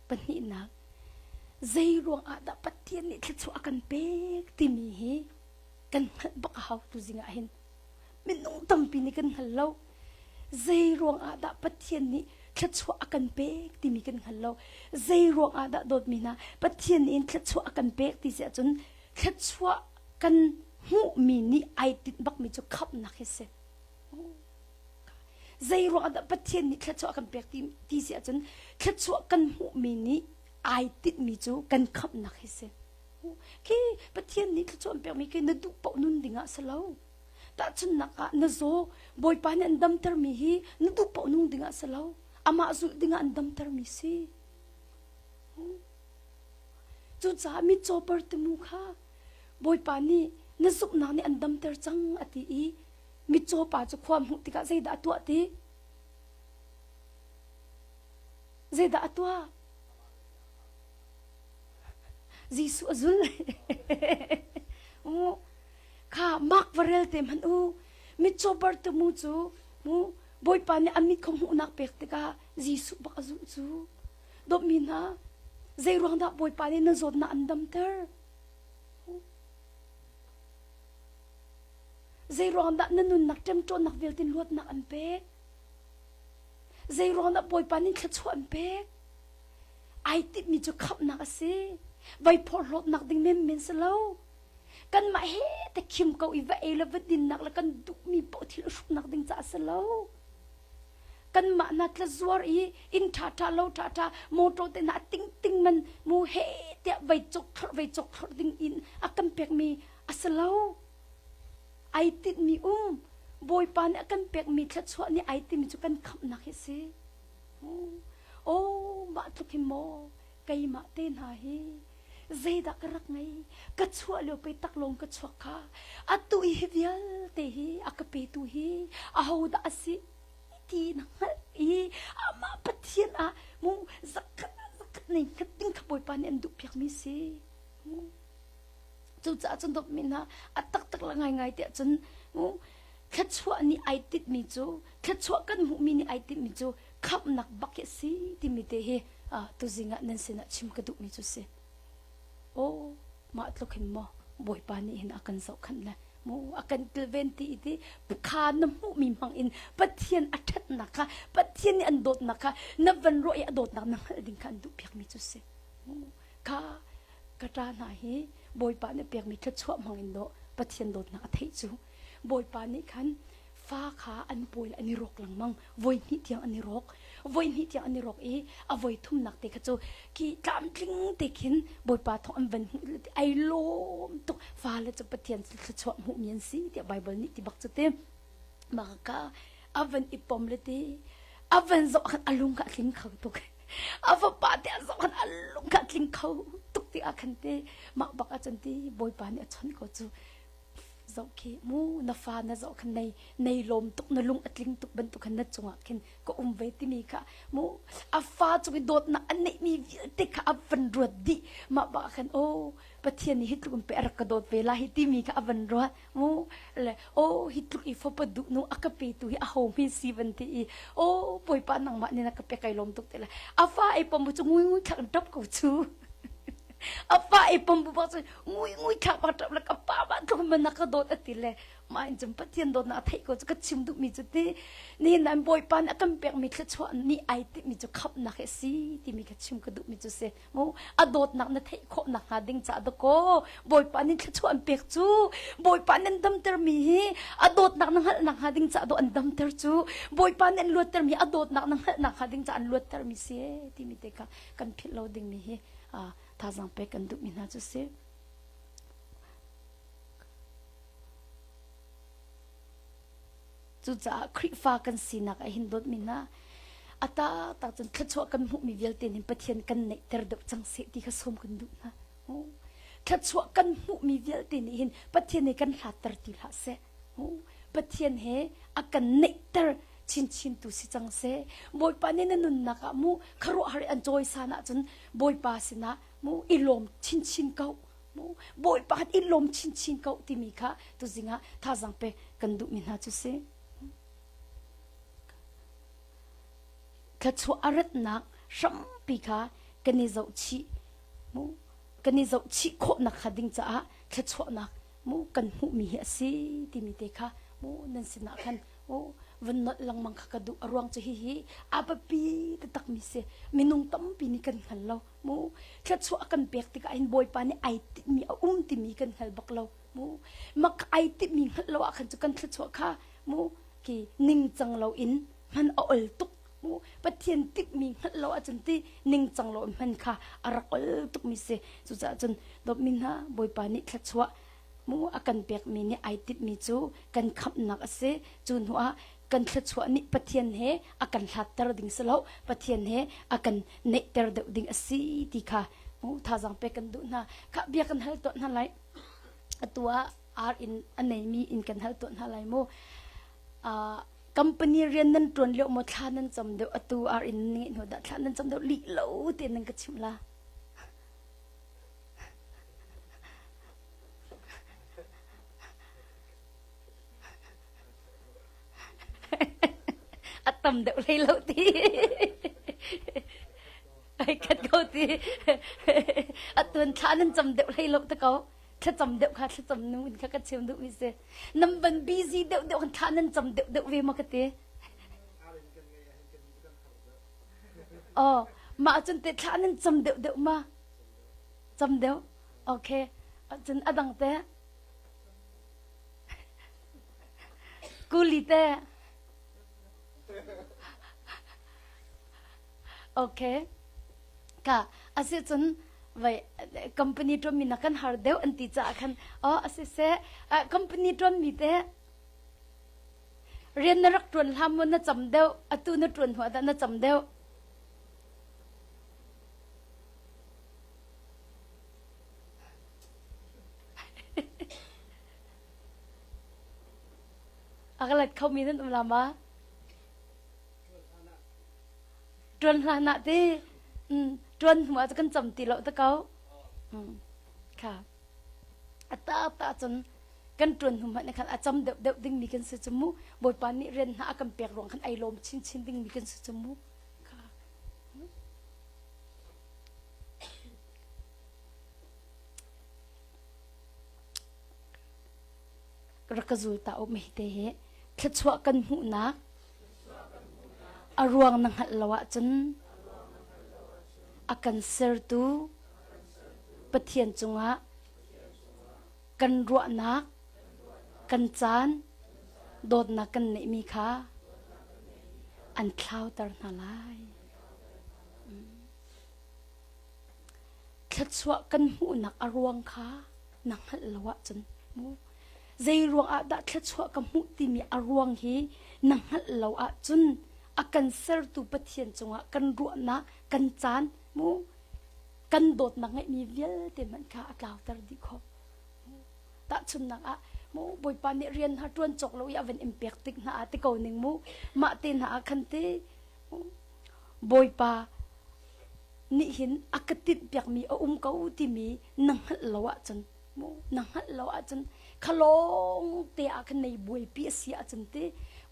ปนินักใจรวงอาดาปะเทียนนี่คิดชัวกันเปกติมีเฮกันบักหาวตุจิงาเห็นมินงตัมปีนี่กันฮัลโหลใจรวงอาดาปะเทียนนี่คิดชัวกันเปกติมีกันฮัลโหลใจรวงอาดาโดดมีนะปะเทียนนี่คิดชัวกันเปกติเสียจนคิดชัวกันหูมีนี่ไอติดบักมีจะขับนักเฮเสใจรวงอาดาปะเทียนนี่คิดชัวกันเปกติเสียจนคิดชัวกันหูมีนี่ไอติดมีจูกันขับนักเฮเสคีปะเทียนนี่คิดชัวเปกมีกันนดูปนุนดิ่งอ่ะสลาวแต่ฉันนักนโซบอยปานอันดัมเตอร์มีฮีนดูปนุนดิ่งอ่ะสลาวอามาสุดิ่งอันดัมเตอร์มีสิจูจ้ามีโจเปิร์ตมูค่ะบอยปานี่นสุกนานี่อันดัมเตอร์จังอติอีมีโจป่าจะความหุติกะใจด่าตัวติใจด่าตัว จีสุจุลโอ้ข้ามักวเรลเต็มันมิจบร์ตมูจูมูบอยปานเนี่ยอามิคงหูนักเป็กติกาจีสุบักจุจูดบมินะใจรวงดับบอยปานเนี่ยนจดน่าอันดัมเตอร์ใจรวงดับนั่นนุนนักเต็มจนนักเวลตินลวดนักอันเป็กใจรวงดับบอยปานเนี่ยขดชวนเป็กไอติดมีจุขับนักสิใบพอลดนักดิ่งเมมเมนสโลกันมาเฮแต่คิมเกาอีวะเอลวดินนักแล้วกันดุมีปอที่ลุชนักดิ่งจ่าสโลกันมานักละจวรีอินทาทาโลทาทาโมโตเตน่าติงติงมันมูเฮเตะใบจกดิ่งอินอากันเปียกมีอัสโลไอติดมีบอยปานอากันเปียกมีทัดชวนี่ไอติดมีจุกันขับนักเฮสิโอ้มาตุกิโมไกมาเตนหาเฮใจดักรักไงกัดชัวเลี้ยวไปตักลงกัดชัวข้าอัตุอีเวียลเตฮีอักเปตุฮีอาหูดาสิทีนังอีอามาปะเทียนอามูสักนี่กัดดิ้งขบอยปานอันดุเปียกมิสิจู่จ้าจนดบมินะอัตักละไงเตะจนมูกัดชัวนี่ไอติดมิจูกัดชัวกันหูมินี่ไอติดมิจูขับนักบักเกสิที่มิเตฮีตุจิงะนันเสนะชิมกระดุมิจูสิโอ้มาตลุกเห็นมอบอยปานี่เห็นอาการสาวขันละมูอาการเกลเวนตีที่ปุคาน้ำมูมีมังอินปัทเทียนอัดนะคะปัทเทียนนี่อันโดดนะคะนับวันรอยอโดดนักนั่งดิ่งขันดุเปียกมิจุเสข้ากระดานไหนบอยปานี่เปียกมิทัดชั่วมังอินโดปัทเทียนโดดนักเทจูบอยปานี่ขันฟ้าขาอันป่วยอันนี้รกหลังมังวัยนี้เทียงอันนี้รกวัยนี้เทียงอันนี้รกเอาวัยทุ่มหนักเด็กขจูกี่ตามทิ้งเด็กเห็นบอยปาทองอันวันไอโลมตุกฟ้าแล้วจะปะเทียนจะชวหูเมียนสีเดียไบเบิลนี่ที่บักจะเต็มมากะอาวันอีปอมเลยทีอาวันจะขันอารมณ์กัดลิ้นเขาตุกอาวันปาเดียจะขันอารมณ์กัดลิ้นเขาตุกที่อาคันเตมาบักอาจันทีบอยปาเนี่ยชนก็จูจอกขี้มูนาฟ้านาจอกขันในลมตุกนลุงอัดลิงตุกบันตุกขันนัดจงอ่ะขันก็เวทีมีค่ะมูอาฟ้าจุกโดดนะอันนี้มีติค่ะอับันรวดดีมาบ้าขันโอ้ปะเทียนฮิตลุกเป็นรักกระโดดเวลาฮิตมีค่ะอับันรวดมูเลยโอ้ฮิตลุกอีฟอปดุนูอักเปตุฮิอาโฮมีซีวันทีโอ้ป่วยปานังมาเนี่ยนักเปไกลมตุกเตละอาฟ้าไอปมจุงุยขันดับกูชูapa pembuat ngui kak pada lek apa tu menak dot atile main jempat tian dot na thai ko chim du mi chuti ni nan boy pan akam pek mi thchwa ni ai ti mi chu khap na si ti mi ka chim ko du mi chu se mo adot nak na thai kho na ha ding cha do ko boy pan ni thchwa an pek chu boy pan an dam ter mi adot nak na ha ding cha do an dam ter chu boy pan an luat ter mi adot nak na ha ding cha an luat ter mi se ti mi te ka kan phit lo ding mi hi ta zang pe kan du mi na chu se chu cha khri fa kan sinak a hin dot mi na ata ta chun thachwa kan mu mi vel ten pathian kan nei ter do chang se ti kha som kan du na thachwa kan mu mi vel ten hin pathian ne kan hla ter ti la se pathian he akan nei ter chin tu si chang se boy pa ne nun na ka mu kharo har an joy sana chun boy pa sina mu ilom chin kau mu boy pa ilom chin kau ti mi kha tu zinga tha jang pe kan du mi na chu se khachu arat nak sham pi kha kani zau chi mu kani zau chi kho na khading cha khachu nak mu kan hu mi hi si ti mi te kha mu nan sina khan oวันนั้นลังมังคักดูรวงจะฮีอาบปีตะตักมิเสมินุงตั้มปีนี่กันหันเรามูแค่ชัวกันเปียกติกาอินบอยปานี่ไอติมีติมีกันหันบักเรามูมักไอติมีหันเราอาคันจะกันแค่ชัวค่ะมูกีนิ่งจังเราอินมันเอาอลตุกมูปะเทียนติมีหันเราอาจารย์ที่นิ่งจังเรามันค่ะอารักอลตุกมิเสสุดาจนดบมินฮะบอยปานี่แค่ชัวมูอากันเปียกมีนี่ไอติมีจูกันขับหนักเสจุนหัวกันทชวนิปะเทียนเฮอากันหัดเตอร์ดิ่งสลาวปะเทียนเฮอากันเนเตอร์ดิ่งสีติค่ะมูท่าจังเปกันดูนะข้าเบียกันฮัลตัวนั่นไรตัวอาร์อินอันไหนมีอินกันฮัลตัวนั่นไรมูคัมพานีเรียนนั้นตรวจเลี้ยวมาท่านั้นจำเดียวตัวอาร์อินนี่หัวดัดท่านั้นจำเดียวลีเหลาเตียนนั่นก็ชิมละ tầm đậu lấy lâu tí ai cắt câu tí à tuần thả nên tầm đậu lấy lâu ta câuถ้าจำเด็กค่ะถ้าจำนู้นค่ะก็เชื่อมดูวิเศษน้ำบันบีซีเด็กเด็กคนท่านั้นจำเด็กเด็กเวมากเตะอ๋อมาจนเตะท่านั้นจำเด็กเด็กมาจำเด็กโอเคจนอดังเตะกูลีเตะโอเคค่ะอาศัยจนvậy company trong mình akan har deu anti cha akan asise company trong mi te rian na rak tron ham na cham deu atu na tron hwa da na cham deu akalat khau mi nan ulama tron hana teจวนหัวจะกันจำตีเราตะเกาค่ะตาจนกันจวนหัวในขันอาจำเด็กดิ้งมีกันเสจมูบทปานี้เรียนหากันเปียกรองขันไอลมชิ้นดิ้งมีกันเสจมูค่ะรักจูตาอมหิเตเหแค่ชัวกันหูนักอารวงนังหัดละวะจนakan sertu pathian chunga kan ruwa nak kan chan dot na kan nei mi kha an thlau tar na lai thachwa kan hu nak arwang kha nang hal lawa chun mu zai ruang a da thachwa ka mu ti mi arwang hi nang hal lawa chun akan sertu pathian chunga kan ruwa na kan chan mu kan dot na ngai mi vial te man kha akaw tar di kho ta chun na a mu boi pa ni rian ha tuan chok lo ya ven impact tik na ate ko ning mu ma te na khan te boi pa ni hin akatit pyak mi ko ti mi nang hal lawa chun mu nang hal lawa chun khalong te a khan nei boi pi si a chun te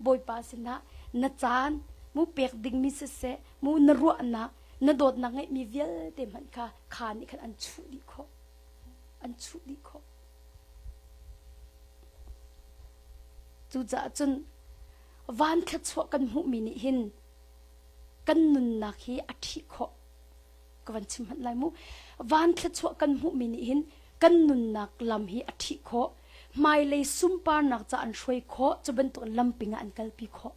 boi pa sina na chan mu pek ding mi se mu na ru na na dot na ngai mi vial te man kha ni khan an chu di kho chu za chun van kha chwa kan mu mi ni hin kan nun na khi athi kho kawan chim han lai mu van kha chwa kan mu mi ni hin kan nun nak lam hi athi kho mai le sum par nak cha an shoi kho chuban to lampinga an kal pi kho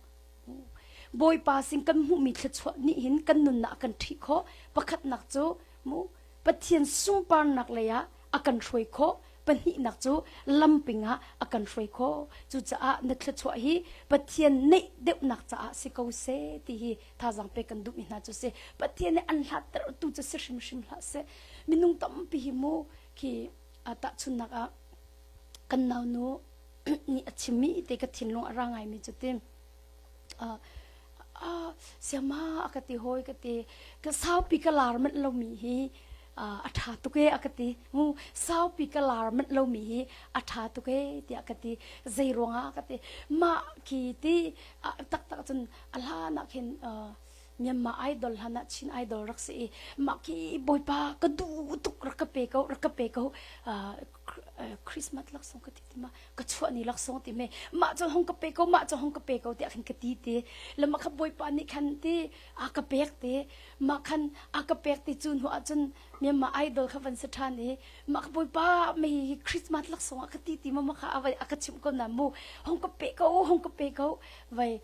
boi pa sing kan mu mi thachwa ni hin kan nun na kan thi kho pakhat nak chu mu pathian sum par nak leya akan shoi kho pani nak chu lampinga akan shoi kho chu cha na thachwa hi pathian nei deu nak cha si ko se ti hi tha jang pe kan du mi na chu se pathian ne an hlat tar tu cha shim hla se minung tam pi hi mu ki ata chun nak a kan naw no ni achimi te ka thinlong arangai mi chu tim siama akati hoi kati ka sao pi ka lar mat lo mi hi atha tu ke akati mu sao pi ka lar mat lo mi hi atha tu ke ti akati zai ronga akati ma ki ti tak chun ala na khen Myanmar idol hana chin idol raksi ma ki boipa ka du tuk rakape ko Christmas lak song ka ti ma ka chwa ni lak song ti me ma chon hong ka pe ko ti akhin ka ti te lama kha boipa ni khan ti a ka pek te ma khan a ka pek ti chun ho a chun Myanmar idol kha van sa tha ni ma ka boipa me Christmas lak song ka ti ma kha awai aka chim ko na mu hong ka pe ko vai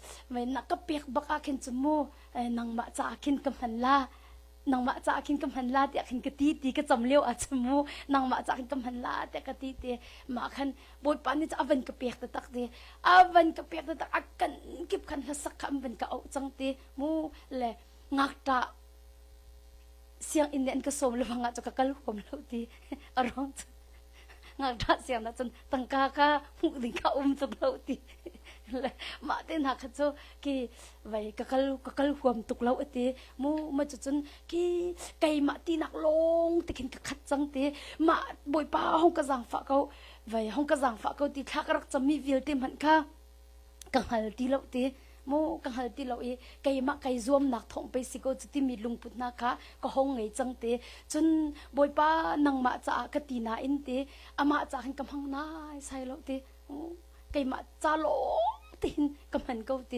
na ka pek bak a khen chu mu nang ma cha khin kam han la nang ma cha khin kam han la ti khin ka ti ka cham leo a chamu nang ma cha khin kam han la ti ka ti ma khan boi pa ni cha avan ka pek ta tak ti avan ka pek ta tak akan kip khan la sak kham ban ka au chang ti mu le ngak ta siang indian ka som lo nga cha ka kal khom lo ti arong ngak ta siang na chan tangka ka hu ding ka chak lo ti ma te na kha cho ki vai kakal huam tuk lo ate mu ma chu chun ki kai ma ti nak long te kin ka khat chang te ma boi pa hong ka jang fa ko vai hong ka jang fa ko ti thak rak chami vil te man kha ka hal ti lo te มูกังหันตีเราไก่มาไก่รวมหนักท่องไปสิโกจุดที่มีลุงพุทธนะคะก็ห้องไงจังเตจนบอยป้านังมาจากตีนาอินเตอามาจากหันกำหังนายใส่เราเตไก่มาจ้าโลตินกำหันเกาเต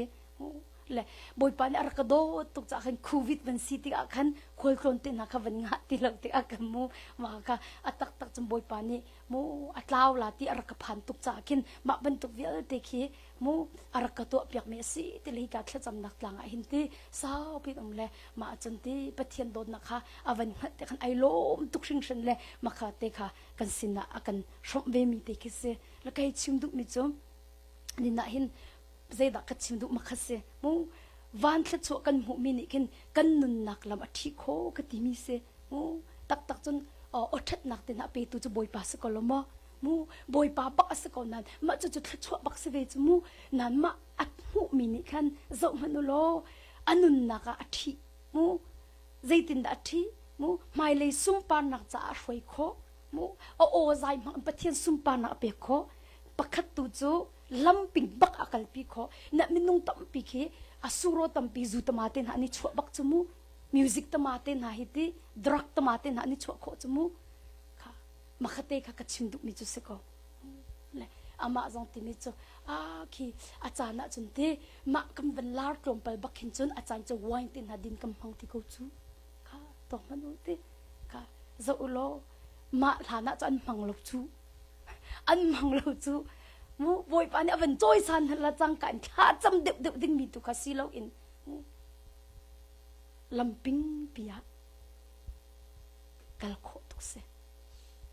เลยบอยป้าเนี่ยรักโดตุกจากหันโควิดวันสิติอาคันคอยคลนตินะคะวันงาตีเราเตอากันมูมาค่ะอัตักตักจนบอยป้านี่มูอัตลาวลาตีรักพันตุกจากขินมาบรรทุกเวลเตคีมูอารักตัวเปียกเมสีติลิกาแค่จำนักหลังหินตีสาวพิดเลยมาจนตีปะเทียนโดนนะคะอวันเตคันไอโลมตุกชิงชันเลยมาค่ะเตค่ะกันสินะกันชมเวมีเตคิเซแล้วก็ให้ชิมดุมิจมนี่นะหินใจดักกัดชิมดุมาค่ะเซมูวันแค่ชัวกันหูมินิกินกันนุนนักลำอธิโคกติมิเซมูตักตักจนอดทัดนักเตนะไปตัวจะบอยปัสกอลมมูบอยปาบักสกอนั้นมาจุดชัวบักสเวจมูนั้นมาอัดหูมินิคันเจ้ามันโลอันนุนนักอธิมูใจตินดอธิมูไม่เลยซุ่มปานักจะช่วยโคมูโอใจมันปะเทียนซุ่มปานักเปียโคปักขัดตุจูลำปิงบักอากาศปีโคนับมินุงตั้มปีเคอสุโรตั้มปีจูตมาเตนหานิชัวบักจมูมิวสิกตมาเตนหาฮิติดรักตมาเตนหานิชัวโคจมูค่ะมาขัดเตะค่ะกัดชิมดุมิจุสิโกเลยอามาจงติมิจุคีอาจารย์น่ะจนเตมากำวันลาร์กลมไปบักเห็นจนอาจารย์จะวางเตนหาดินกำพังที่เขาจูค่ะตรงมันดูเตค่ะจะอุโลมาฐานะจะอันมังลบจูอันมังลบจูมูบอยปานเนี่ยเป็นจอยสันละจังกันถ้าจำเด็ดดิ้งมีตุกสิเราอินลำปิงปียกัลโคตุกเส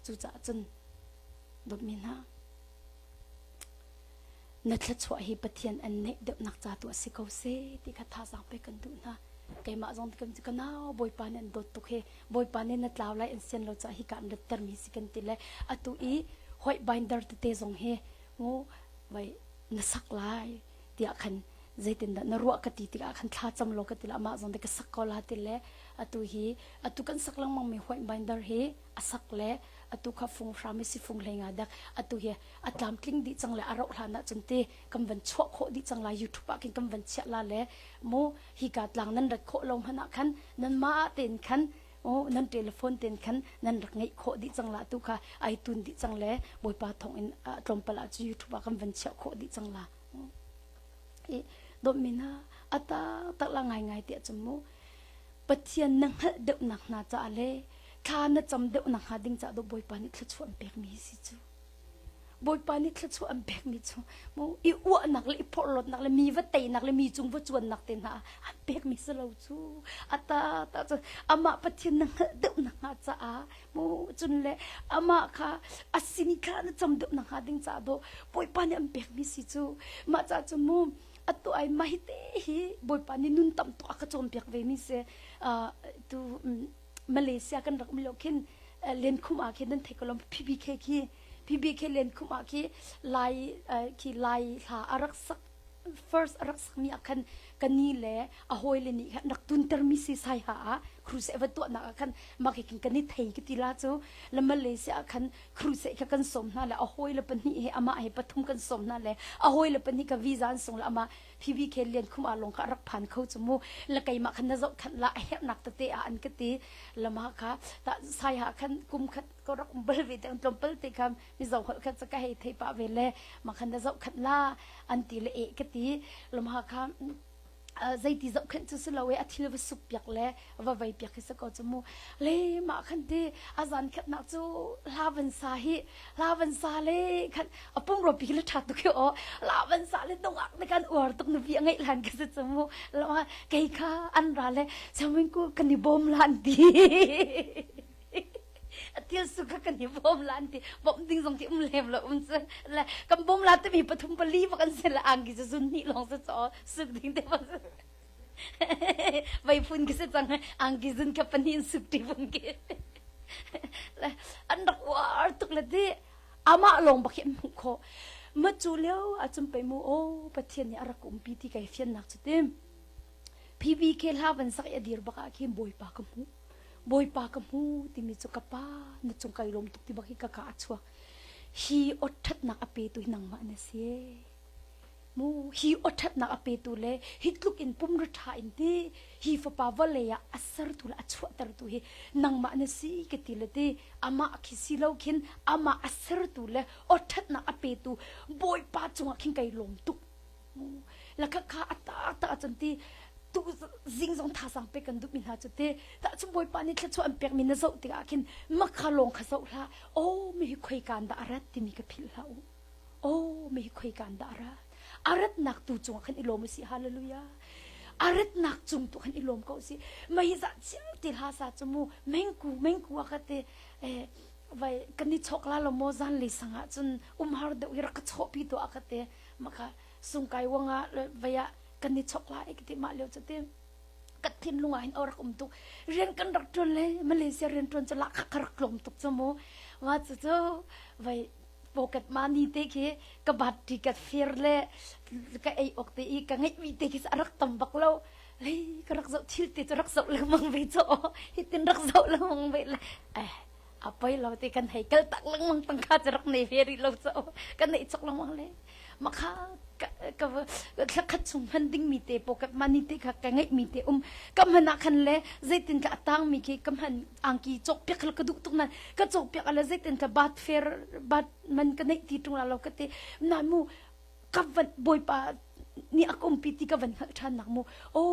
จูจ่าจนดมินานัดละช่วยให้ปะเทียนอันเนเด็บนักจ่าตัวสิเขาเสที่คาถาสังไปกันดูนะไก่มาจงที่กันจะกันเอาบอยปานเนี่ยดตุกเฮบอยปานเนี่ยนัดลาวไลอินเซนเราจะให้การนัดเตอร์มีสิกันติเลยอะตุอีหอยบินเดอร์เตจงเฮมูไว้นัสักลายที่อาคันใจตินดนรัวกติที่อาคันท้าจำโลกติละมาจงเด็กสักกอลาติเลอตุฮีอตุกันสักลังมังมีหอยบินเดอร์เฮอสักเลอตุข้าฟงฟรามิสิฟงเลงาดักอตุฮีอตามคลิงดิจังเลอารอลานะจนเตกำวันชั่วโคดิจังลายยูทูบกินกำวันเชลาเลมูฮิกาตลังนั้นรักโคลงพนักขันนั้นมาเต็นขันนั่นเทเลโฟนเต็นขันนั่นรักไงโคดิจังละตุค่ะไอตุนดิจังเลบอยปาทองอินตรมปลาจูยูทูบกำวันเชโคดิจังละโดมินาอัตตักละไงเตียจมูปะเทียนนังเด็กนักนาจะอะไรข้าน่ะจำเด็กนักหาดิ้งจะดูบอยปานิทชวนเบกมีสิจูบอยปานิทชวนเบกมีจูมูอีอ้วนนักเลยพอลดนักเลยมีวัดเตนักเลยมีจุงวัดจวนนักเตนะเบกมีสลาวจูอัตตาจะอามาปะเทียนนังเด็กนักหาจะมูจุนเลยอามาค่ะอาศินิข้าน่ะจำเด็กนักหาดิ้งจะดูบอยปานิเบกมีสิจูมาจะจมูอัตตัวไอ้มาฮิตฮีบอยปานินุนตั้มตัวกระจมเปียกเวมิเซตัวมาเลเซียกันรักมิโลคินเลียนคุมาคินนั่นเทคโลมพีบีเคเลียนคุมาคิไลคีไลหาอารักษัก first อารักษักมีอาคันกันนี่แหละอาหอยเลนี่นักตุนเตอร์มิสิไซหาครูเสวตัวนักอาคันมาเก่งกันนี่เทกิติลาจูแล้วมาเลเซียอาคันครูเสกกันสมนั่นแหละอาหอยเลปนี่อามาให้ปฐุมกันสมนั่นแหละอาหอยเลปนี่กับวีซ่าส่งแล้วอามาพีบีเคเลียนคุมาลงกับรักผ่านเขาจมูแล้วไก่มาคันนั่นจะคันละเห็บนักตะเตะอันกตีแล้วมาค่ะแต่ไซหาคันกุมคันก็รักเบลวิดอันตรมเปิลติคำมิจฉาคันจะก็ให้เทปะเวลมาคันนั่นจะคันละอันตีเลเอกตีแล้วมาค่ะใจที่จะขึ้นจุดเราเวอทิลวสุปยักเล่ว่าไว้เปียกสักก็จมูเล่มาคันที่อาจารย์ขัดนักจูลาวันซาเล่ขันปุ่งรบิกเลยทัดตุกโอลาวันซาเล่ตรงอักในการอวดตุกนุบีไงหลานกันจมูแล้วว่าเกี่ยข้าอันราเล่จำเป็นกูกันดิบอมหลานดีเที่ยวสุขกันที่บ่มล้านที่บ่มดิ้งส่งที่เลมละเสร็จแล้วกันบ่มล้านที่มีปฐุมปลีมากันเสร็จละอังกิจะสุนนี่ลองจะจ่อสุขดิ้งแต่ว่าไปฟุ้นกิจะจังอังกิจุนกับปนินสุขที่ฟุ้นกิแล้วอันรักว่าตุกละที่อามาลงบักเข็มมุขมาจูเลี้ยวอาจจะไปมูโอปะเทียนนี่อารักอุมปีที่ไก่เฟียนนักจุดเต็มพีบีเคลาวันสักยาดีร์บักอาเข็มบอยปากมูบอยปากมูที่มีจุกป้าในจงไก่ลมตุกที่บักฮิกะกาชัวฮีอดทัดนักอเปตุยนังมาเนเสีย มูฮีอดทัดนักอเปตุเลฮิตลุกอินปุ่มรถอินที่ฮีฟปาวเลยอะอัศรตุละอัชวตรตุฮีนังมาเนสีกติเลตีอามาคิสิโลคินอามาอัศรตุเลอดทัดนักอเปตุบอยปาจงคิงไกลลมตุกแล้วก็ข้าอัตตาจันทีตุซิงซงท่าสังเปกันดุมินหาจุดเตแต่ชั่วบอยปานี่แค่ชั่วอันเปียกมินนะโซติกาคินมักขลงขะโซละโอ้ไม่คุยกันดารัตที่มีกับพิลละโอ้ไม่คุยกันดารัตอารัตนักตูจงขันอิโลมสิฮาเลลูยาอารัตนักจงตุขันอิโลมเขาสิไม่จะเชื่อติลาสาจมูเมงกูอะก็เตไว้กันนี่ชกลาลโมซันลิสังะจนฮาร์เดวิรักชกปีตัวอะก็เตมาค่ะสุงไกวังะไว้กันนี่ชกลาเอกติมาเลียวจะเตกัดทินลุงอ่ะเห็นอรักตุเรียนกันรักจนเลยมาเลเซียเรียนจนจะละขักรักลมตุกจมูว่าจะไว้โปกัดมานี่เตะเคกบัดที่กัดฟิร์เล่ก็ไอออกเตะก็ไงมีเตะที่สรักตำบักเราเฮ้ยก็รักเจ้าทิลเตะจะรักเจ้าเลยมังไปจ่อฮิตินรักเจ้าเลยมังไปเลยapaเราเตะกันให้กัลตักลังมังตั้งข้าจะรักในเฟรีเราเจ้ากันในจกลังมังเลยมาข้าก็ขัดสมพันดิ้งมีเตะโปกัดมานี่เตะค่ะก็ไงมีเตะก็มันนักขันเลยใจตินกับตั้งมีกี่ก็มันอังกีจกเปียกแล้วก็ดุตุกนั้นก็จกเปียกอะไรใจตินกับบาดเฟรบาดมันก็ในที่ตรงเราก็เตะนั่นมูกับวันบอยปานี่อากุมพิธีกับวันฉันนักมูโอ้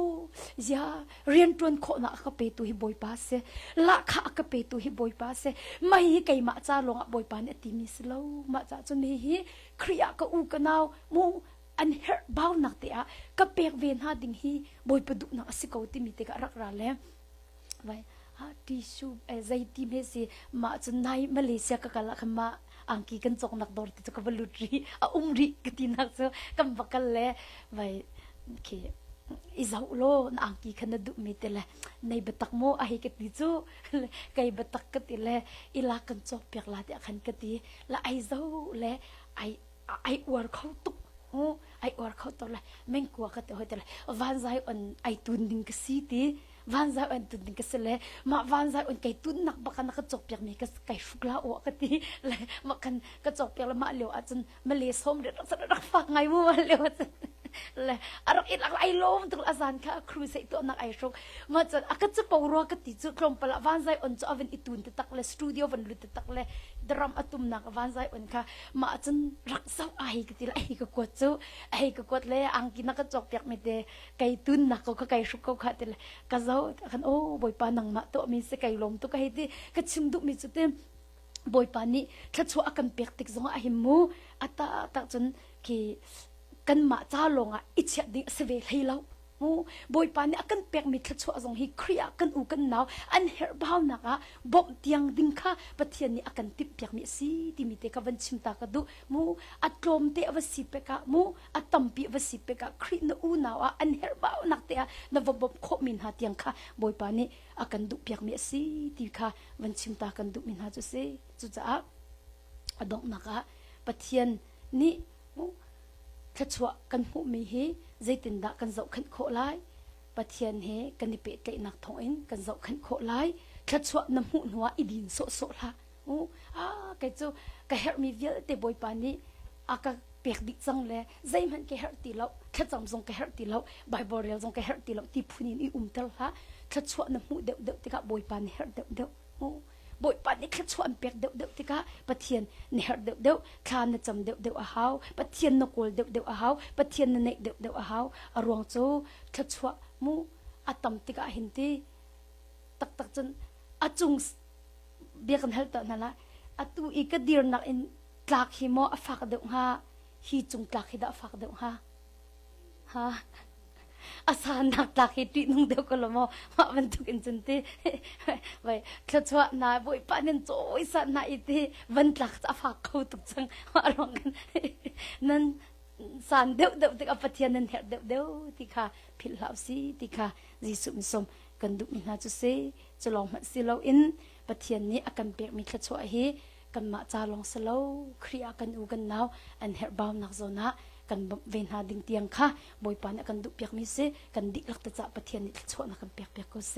ยาเรียนจนโคนักเปตุฮิบอยปาเสละข้าเปตุฮิบอยปาเสไม่ฮิไกมาจ้าลงบอยปานติมิสโลมาจ้าจนนี้ฮิครียก็อูกันเอามูอันเฮร์บ้านักเตะก็เปียกเวียนหาดิ่งฮิบอยปดุนักสิกาวติมิเตกรักราเลไว้ทิชชูใจทีมเฮสิมาจนในมาเลเซียก็กลักมาอังกีกันจงนักดอร์ติจกบลุตรีรีกตินักเซกันบักเล่ไว้เคอิซาอุโลอังกีขันดุมิเตเลในบัตักโมอาฮิกติจูไกบัตักกติเลอิลากันจบเปียกลาติขันกติละไอซาเลไออวร์เขาตุกไออวร์เขาตุเลยเมงกัวกติหอยเตเลวันใจอันไอตุนดิงกสีตีวันใจอันตุนดิงกสเลมาวันใจอันไกตุนนักบักนักจบเปียกมีกไกฟุกลาโอกติเลยมากันกจบเปียกละมาเลียวอาจจะมาเลสมเด็ดรักฟังไงมัวเลียวจะเลยอรักอิลักไอโลมตุลอาจารย์ค่ะครูใส่ตัวนักไอชกมาจนอาก็จะปวรัวกติจุกลมปละวันใจอันจะเอาเป็นอิตุนตักเลยสตูดิโอวันลุตตักเลยดรัมอตุมนักวันใจอันค่ะมาจนรักเศร้าไอกติละไอก็กวดจูไอก็กวดเลยอังกินักจบเปียกไม่ได้ไกตุนนักก็ไกชุกก็ขาดเลยก็เจ้าคันโอ้บอยปานังมาตัวมีสไกลมตัวก็ให้ดีก็ชิมดุมีจุดเต็มบอยปานี่ถ้าชัวอากันเปียกติกซงอาหิมูอัตตาจนกีกันมาจ้าลงอิจฉาดิเสวให้เราบอยปานี่อากันเปียกมีถ้าชัวจงให้เครียกันอูกันหนาวอันเฮร์บ้านักบ่มเตียงดิ้งค่ะปะเทียนนี่อากันติดเปียกมีสีที่มีเตกวันชิมตากระดูอัดลมเตวสิเปกะอัดตัมปีวสิเปกะครีนอูหนาวอันเฮร์บ้านักเตะนวบ่มโคมินหาเตียงค่ะบอยปานี่อากันดุเปียกมีสีที่ค่ะวันชิมตากันดุมินหาจุเซจุจ้าอดองนักปะเทียนนี่ถ้าชัวกันหูมีเฮใจตินดากันเจ้าขันโคไลปะเทียนเฮกันนิเปตไกนักทองอินกันเจ้าขันโคไลถ้าชัวน้ำหูหัวอีดินโซละไกจูกะเฮมีเวลเตบอยปานี่อากาเปียกดิจังเลยใจมันกะเฮตีแล้วถ้าจำทรงกะเฮตีแล้วไบเบิลเรียลทรงกะเฮตีแล้วที่พูนินอีเตลละถ้าชัวน้ำหูเดวติกะบอยปานี่เฮเดวบอยปานนี่แค่ชวนเปียกเดวติกะปะเทียนเนี่ยเดวคลานจำเดวหาวปะเทียนนกอลเดวหาวปะเทียนเนเดวหาวอรวงโจแค่ชวมูอัตมติกะหินตีตักจนอจุงเบียกันเฮลต์นั่นละอตูอีกดีร์นักอินกลากหิมอฟักเดวฮาฮีจุงกลากหิดาฟักเดวฮาอาสานักตาคิดตีนุ่งเดียวกันละมั้งมาบรรทุกอินจันทีไว้ถ้าชัวนาบอยปานินโจยสันนาอิทีวันหลักจะฝากเขาตุกจังมาลองกันนั่นสานเดียวติกาปะเทียนนั่นเดียวติกาพิลาวซีติกาจิสุมิสมกันดุมินาจุเซจะลองมาสิเราอินปะเทียนนี้อาการเปียกมีถ้าชัวเฮกันมาจาลองสโลเครียกันอูกันนาวอันเฮร์บาวนักโซนะกันเวนหาดิ่งเตียงค่ะบอยปานกันดุเปียกมิเซกันดิลักตะจะปะเทียนนิดชวนกันเปียกก็เซ